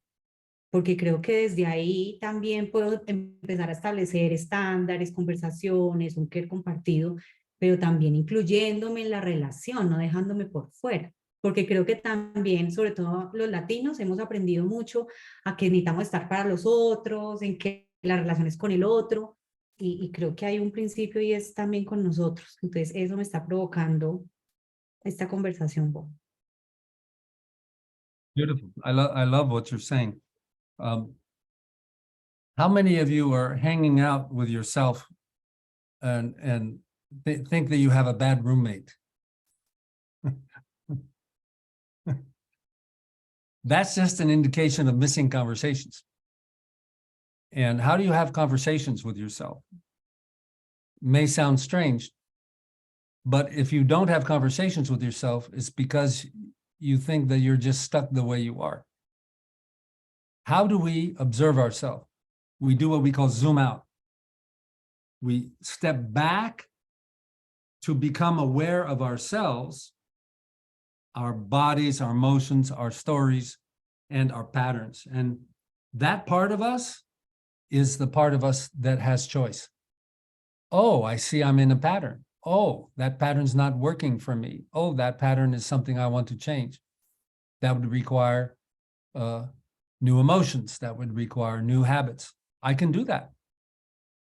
Speaker 8: Porque creo que desde ahí también puedo empezar a establecer estándares, conversaciones, un querer compartido, pero también incluyéndome en la relación, no dejándome por fuera. Porque creo que también, sobre todo los latinos, hemos aprendido mucho a que necesitamos estar para los otros, en que las relaciones con el otro, y creo que hay un principio y es también con nosotros. Entonces eso me está provocando esta conversación, Bob.
Speaker 1: Beautiful. I love what you're saying. How many of you are hanging out with yourself and think that you have a bad roommate? That's just an indication of missing conversations. And how do you have conversations with yourself? May sound strange, but if you don't have conversations with yourself, it's because you think that you're just stuck the way you are. How do we observe ourselves? We do what we call zoom out. We step back to become aware of ourselves, our bodies, our emotions, our stories, and our patterns. And that part of us is the part of us that has choice. Oh, I see I'm in a pattern. Oh, that pattern's not working for me. Oh, that pattern is something I want to change. That would require new emotions. That would require new habits. I can do that.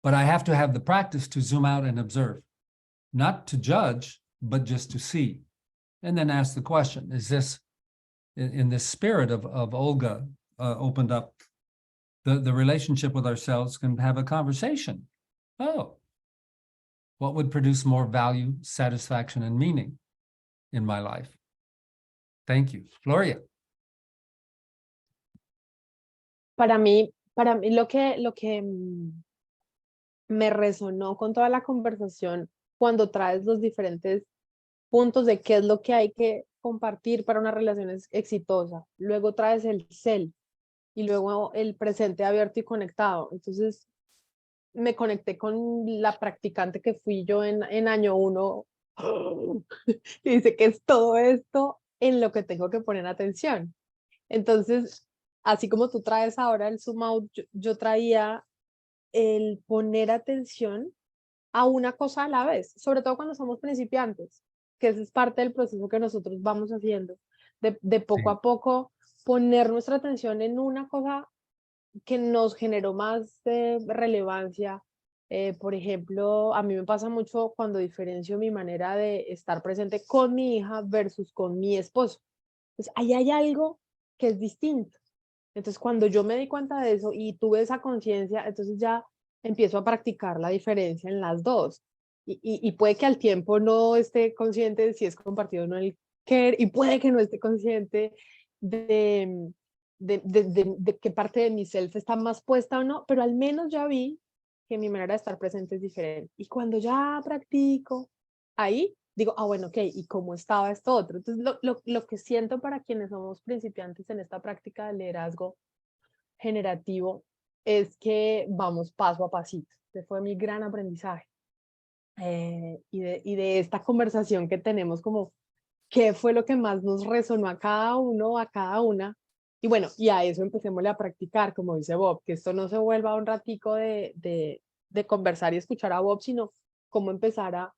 Speaker 1: But I have to have the practice to zoom out and observe, not to judge, but just to see. And then ask the question, is this, in this spirit of Olga opened up, the relationship with ourselves can have a conversation. Oh, what would produce more value, satisfaction, and meaning in my life? Thank you. Gloria.
Speaker 2: Para mí lo que me resonó con toda la conversación cuando traes los diferentes puntos de qué es lo que hay que compartir para una relación exitosa. Luego traes el self y luego el presente abierto y conectado. Entonces me conecté con la practicante que fui yo en año 1 y dice que es todo esto en lo que tengo que poner atención. Entonces, así como tú traes ahora el zoom out, yo traía el poner atención a una cosa a la vez, sobre todo cuando somos principiantes, que ese es parte del proceso que nosotros vamos haciendo, de poco a poco poner nuestra atención en una cosa que nos generó más relevancia. Por ejemplo, a mí me pasa mucho cuando diferencio mi manera de estar presente con mi hija versus con mi esposo. Pues ahí hay algo que es distinto. Entonces, cuando yo me di cuenta de eso y tuve esa conciencia, entonces ya empiezo a practicar la diferencia en las dos. Y puede que al tiempo no esté consciente de si es compartido o no el querer, y puede que no esté consciente de qué parte de mi self está más puesta o no, pero al menos ya vi que mi manera de estar presente es diferente. Y cuando ya practico, ahí digo, ah, bueno, ok, ¿y cómo estaba esto otro? Entonces, lo que siento para quienes somos principiantes en esta práctica de liderazgo generativo es que vamos paso a pasito. Ese fue mi gran aprendizaje. Y de esta conversación que tenemos, como qué fue lo que más nos resonó a cada uno, a cada una. Y bueno, y a eso empecémosle a practicar, como dice Bob, que esto no se vuelva un ratico de conversar y escuchar a Bob, sino cómo empezar a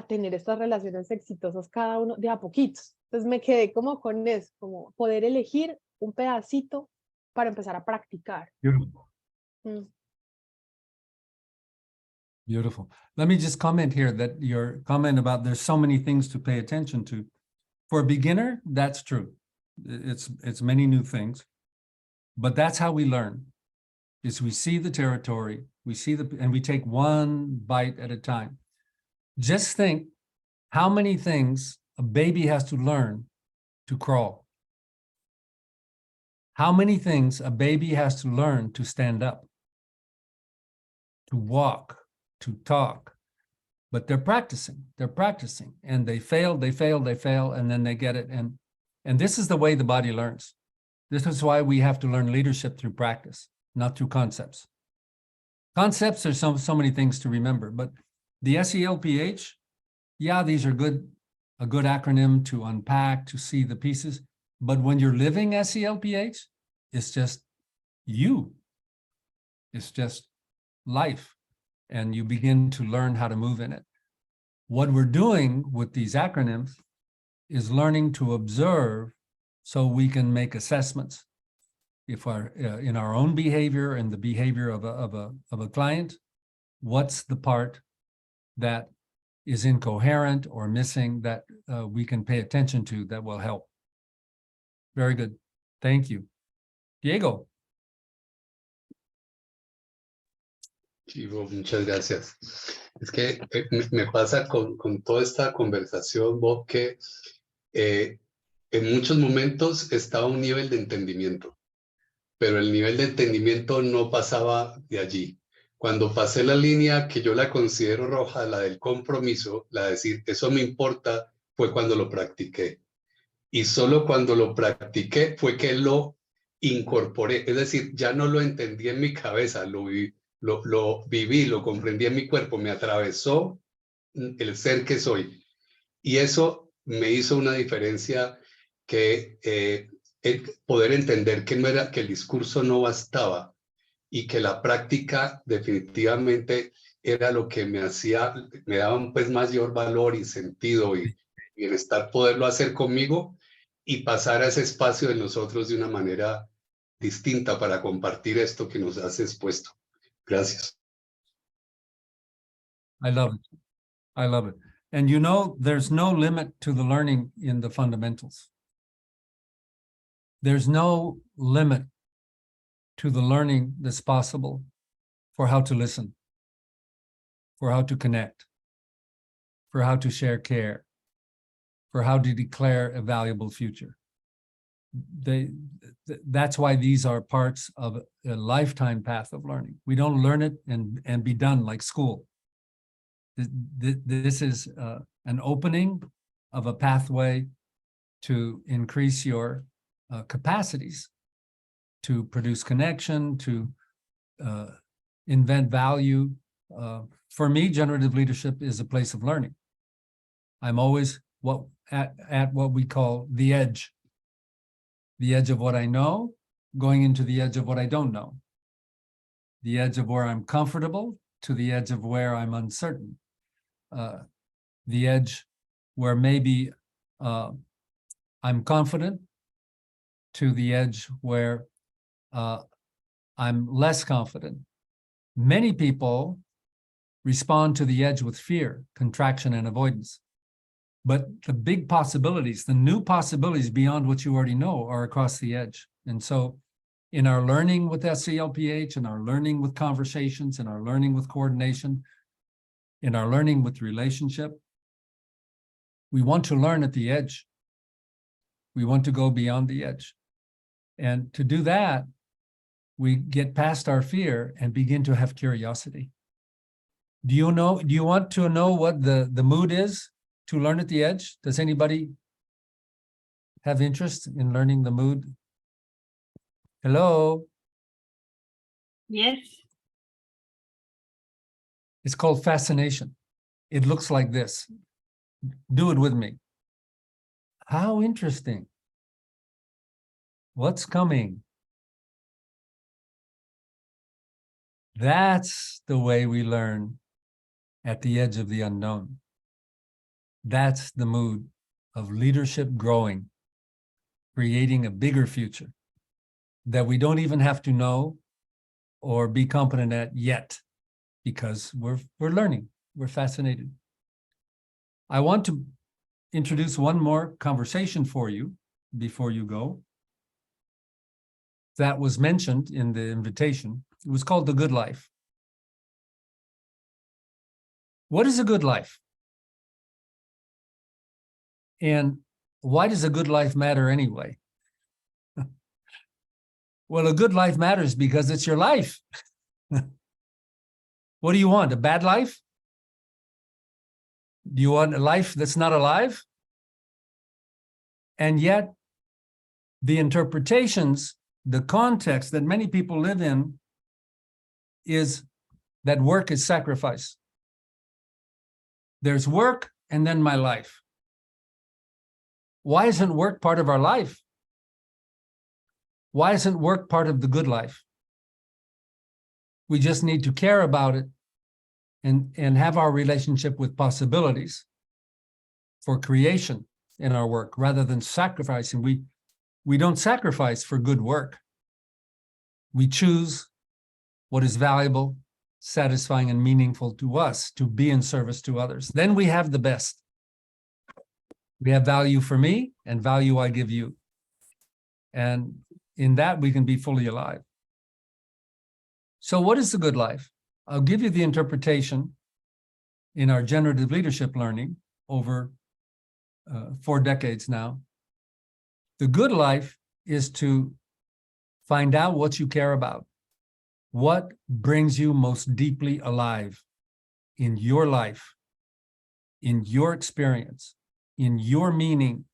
Speaker 2: tener estas relaciones exitosas cada uno de a poquitos. Entonces me quedé como con eso, como poder elegir un pedacito para empezar a practicar.
Speaker 1: Beautiful. Beautiful. Let me just comment here that your comment about there's so many things to pay attention to. For a beginner, that's true. It's many new things, but that's how we learn, is we see the territory, and we take one bite at a time. Just think how many things a baby has to learn to crawl. How many things a baby has to learn to stand up, to walk, to talk. But they're practicing, and they fail, and then they get it. And this is the way the body learns. This is why we have to learn leadership through practice, not through concepts. Concepts are so many things to remember, but the SELPH, yeah, these are a good acronym to unpack, to see the pieces. But when you're living SELPH, it's just you. It's just life. And you begin to learn how to move in it. What we're doing with these acronyms is learning to observe so we can make assessments. If in our own behavior and the behavior of a client, what's the part that is incoherent or missing that we can pay attention to that will help. Very good. Thank you. Diego.
Speaker 9: Sí, Bob, muchas gracias. Es que me pasa con toda esta conversación, Bob, que en muchos momentos estaba a un nivel de entendimiento, pero el nivel de entendimiento no pasaba de allí. Cuando pasé la línea que yo la considero roja, la del compromiso, la de decir, eso me importa, fue cuando lo practiqué. Y solo cuando lo practiqué fue que lo incorporé. Es decir, ya no lo entendí en mi cabeza, lo viví, lo comprendí en mi cuerpo, me atravesó el ser que soy. Y eso me hizo una diferencia que poder entender que, no era, que el discurso no bastaba y que la práctica definitivamente era lo que me hacía, me daba pues mayor valor y sentido y bienestar poderlo hacer conmigo y pasar a ese espacio de nosotros de una manera distinta para compartir esto que nos has expuesto. Gracias.
Speaker 1: I love it. I love it. And you know, there's no limit to the learning in the fundamentals. There's no limit to the learning that's possible for how to listen, for how to connect, for how to share care, for how to declare a valuable future. That's why these are parts of a lifetime path of learning. We don't learn it and be done like school. This is an opening of a pathway to increase your capacities to produce connection, to invent value. For me, generative leadership is a place of learning. I'm always at what we call the edge of what I know, going into the edge of what I don't know, the edge of where I'm comfortable to the edge of where I'm uncertain, the edge where maybe I'm confident to the edge where I'm less confident. Many people respond to the edge with fear, contraction, and avoidance. But the big possibilities, the new possibilities beyond what you already know are across the edge. And so in our learning with SCLPH, in our learning with conversations, in our learning with coordination, in our learning with relationship, we want to learn at the edge. We want to go beyond the edge. And to do that, we get past our fear and begin to have curiosity. Do you want to know what the mood is to learn at the edge? Does anybody have interest in learning the mood? Hello?
Speaker 7: Yes.
Speaker 1: It's called fascination. It looks like this. Do it with me. How interesting. What's coming? That's the way we learn at the edge of the unknown. That's the mood of leadership growing, creating a bigger future that we don't even have to know or be competent at yet, because we're learning, we're fascinated. I want to introduce one more conversation for you before you go. That was mentioned in the invitation. It was called The Good Life. What is a good life? And why does a good life matter anyway? Well, a good life matters because it's your life. What do you want? A bad life? Do you want a life that's not alive? And yet, the interpretations, the context that many people live in is that work is sacrifice. There's work and then my life. Why isn't work part of our life? Why isn't work part of the good life? We just need to care about it and have our relationship with possibilities for creation in our work rather than sacrificing. We don't sacrifice for good work. We choose what is valuable, satisfying, and meaningful to us to be in service to others. Then we have the best. We have value for me and value I give you. And in that, we can be fully alive. So what is the good life? I'll give you the interpretation in our generative leadership learning over 4 decades now. The good life is to find out what you care about. What brings you most deeply alive in your life, in your experience, in your meaning,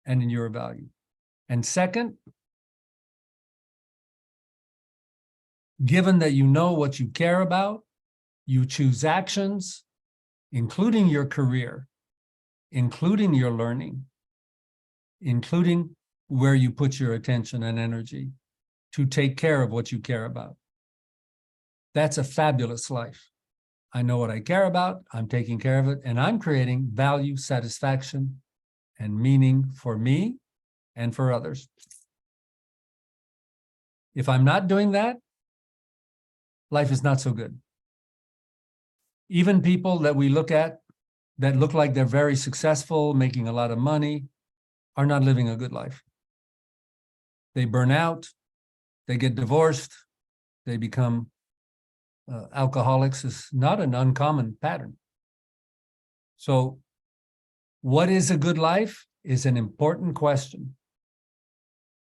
Speaker 1: and in your value. And second, given that you know what you care about, you choose actions, including your career, including your learning, including where you put your attention and energy to take care of what you care about. That's a fabulous life. I know what I care about, I'm taking care of it, and I'm creating value, satisfaction, and meaning for me and for others. If I'm not doing that, life is not so good. Even people that we look at that look like they're very successful, making a lot of money, are not living a good life. They burn out, they get divorced, they become alcoholics. Is not an uncommon pattern. So what is a good life is an important question,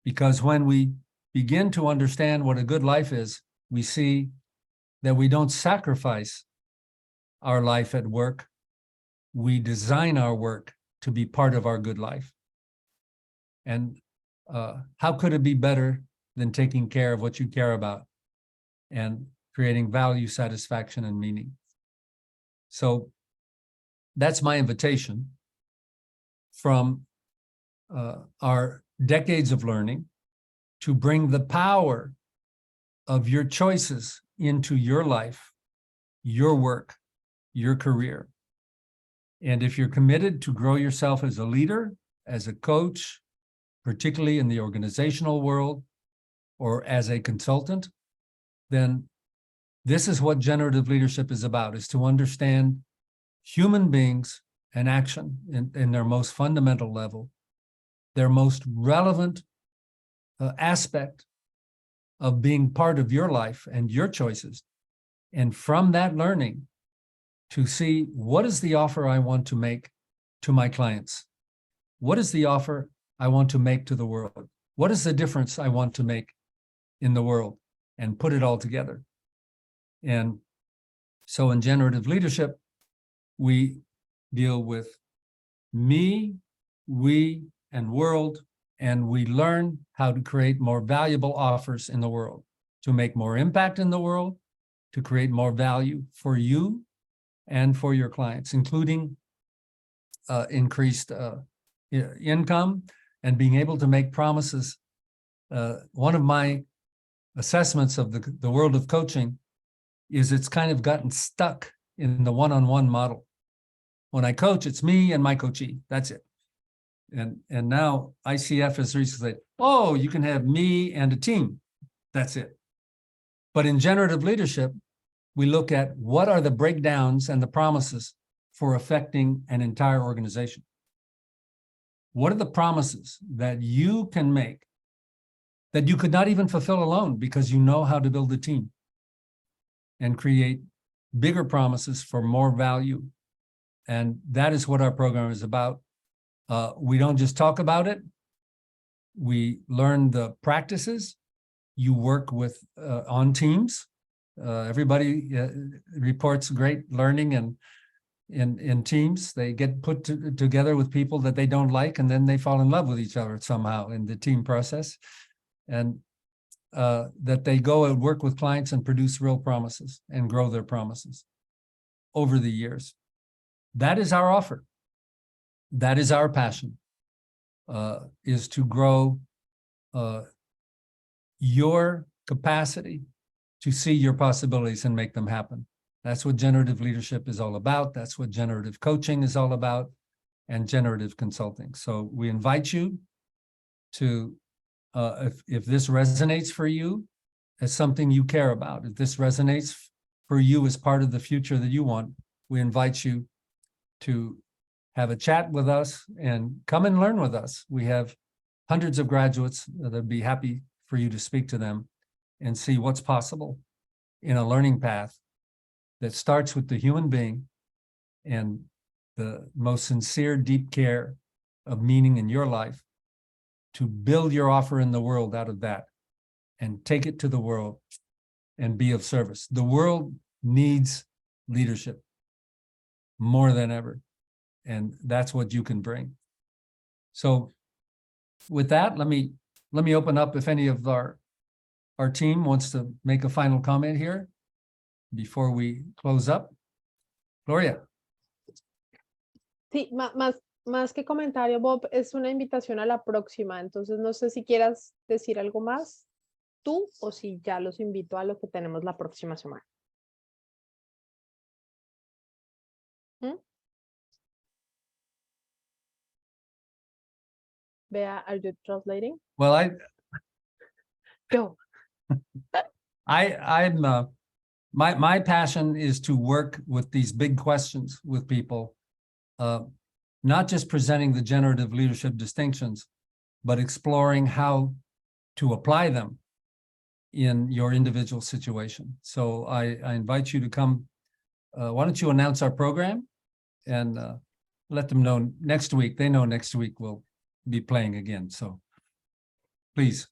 Speaker 1: because when we begin to understand what a good life is, we see that we don't sacrifice our life at work. We design our work to be part of our good life. And how could it be better than taking care of what you care about and creating value, satisfaction, and meaning? So that's my invitation from our decades of learning to bring the power of your choices into your life, your work, your career. And if you're committed to grow yourself as a leader, as a coach, particularly in the organizational world, or as a consultant, then this is what generative leadership is about, is to understand human beings and action in their most fundamental level, their most relevant aspect of being part of your life and your choices. And from that learning, to see what is the offer I want to make to my clients? What is the offer I want to make to the world? What is the difference I want to make in the world? And put it all together. And so in generative leadership, we deal with me, we, and world, and we learn how to create more valuable offers in the world, to make more impact in the world, to create more value for you and for your clients, including increased income and being able to make promises. One of my assessments of the world of coaching is it's kind of gotten stuck in the one-on-one model. When I coach, it's me and my coachee, that's it. And now ICF has recently said, oh, you can have me and a team, that's it. But in generative leadership, we look at what are the breakdowns and the promises for affecting an entire organization. What are the promises that you can make that you could not even fulfill alone because you know how to build a team and create bigger promises for more value? And that is what our program is about. We don't just talk about it. We learn the practices. You work with on teams. Everybody reports great learning and in teams. They get put together with people that they don't like, and then they fall in love with each other somehow in the team process. And that they go and work with clients and produce real promises and grow their promises over the years. That is our offer. That is our passion, is to grow your capacity to see your possibilities and make them happen. That's what generative leadership is all about. That's what generative coaching is all about, and generative consulting. So we invite you to, if this resonates for you as something you care about, if this resonates for you as part of the future that you want, we invite you to have a chat with us and come and learn with us. We have hundreds of graduates that'd be happy for you to speak to them and see what's possible in a learning path that starts with the human being and the most sincere, deep care of meaning in your life, to build your offer in the world out of that and take it to the world and be of service. The world needs leadership more than ever. And that's what you can bring. So with that, let me open up if any of our team wants to make a final comment here before we close up. Gloria.
Speaker 2: Sí, más que comentario, Bob, es una invitación a la próxima. Entonces, no sé si quieras decir algo más tú o si ya los invito a lo que tenemos la próxima semana. ¿Mm? Bea, are you translating?
Speaker 1: Well,
Speaker 2: Go.
Speaker 1: I'm my passion is to work with these big questions with people, not just presenting the generative leadership distinctions, but exploring how to apply them in your individual situation. So I invite you to come. Why don't you announce our program and let them know next week. They know next week we'll be playing again. So please.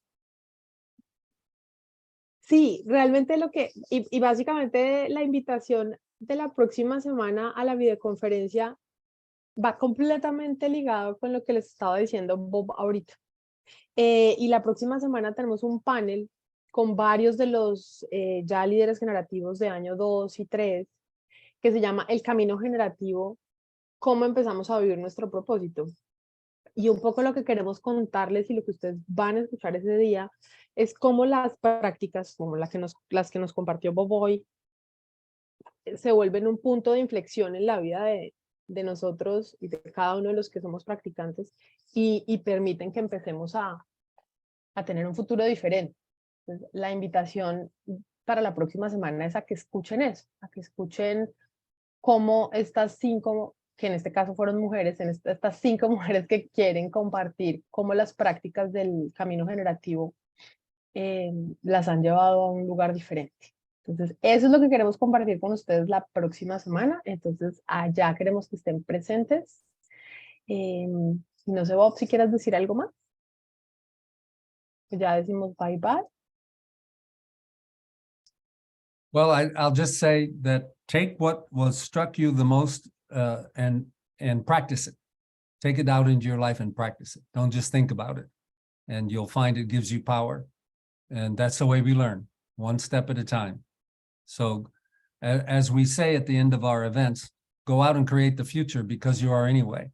Speaker 2: Sí, realmente y básicamente la invitación de la próxima semana a la videoconferencia va completamente ligado con lo que les estaba diciendo Bob ahorita. Y la próxima semana tenemos un panel con varios de los ya líderes generativos de año 2 y 3, que se llama El Camino Generativo, cómo empezamos a vivir nuestro propósito. Y un poco lo que queremos contarles y lo que ustedes van a escuchar ese día es cómo las prácticas, como las que nos compartió Bob hoy, se vuelven un punto de inflexión en la vida de nosotros y de cada uno de los que somos practicantes y permiten que empecemos a tener un futuro diferente. Entonces, la invitación para la próxima semana es a que escuchen eso, a que escuchen cómo estas 5, que en este caso fueron mujeres, estas 5 mujeres que quieren compartir cómo las prácticas del camino generativo las han llevado a un lugar diferente. Entonces, eso es lo que queremos compartir con ustedes la próxima semana. Entonces, allá queremos que estén presentes. No sé, Bob, si quieres decir algo más. Ya decimos bye bye.
Speaker 1: Well, I'll just say that take what was struck you the most and practice it. Take it out into your life and practice it. Don't just think about it. And you'll find it gives you power. And that's the way we learn, one step at a time. So as we say at the end of our events, go out and create the future because you are anyway.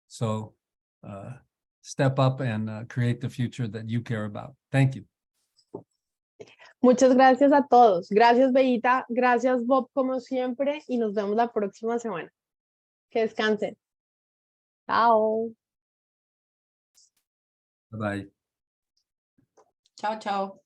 Speaker 1: So step up and create the future that you care about. Thank you.
Speaker 2: Muchas gracias a todos. Gracias, Beita. Gracias, Bob, como siempre. Y nos vemos la próxima semana. Que descansen. Chao.
Speaker 1: Bye-bye.
Speaker 4: Chao, chao.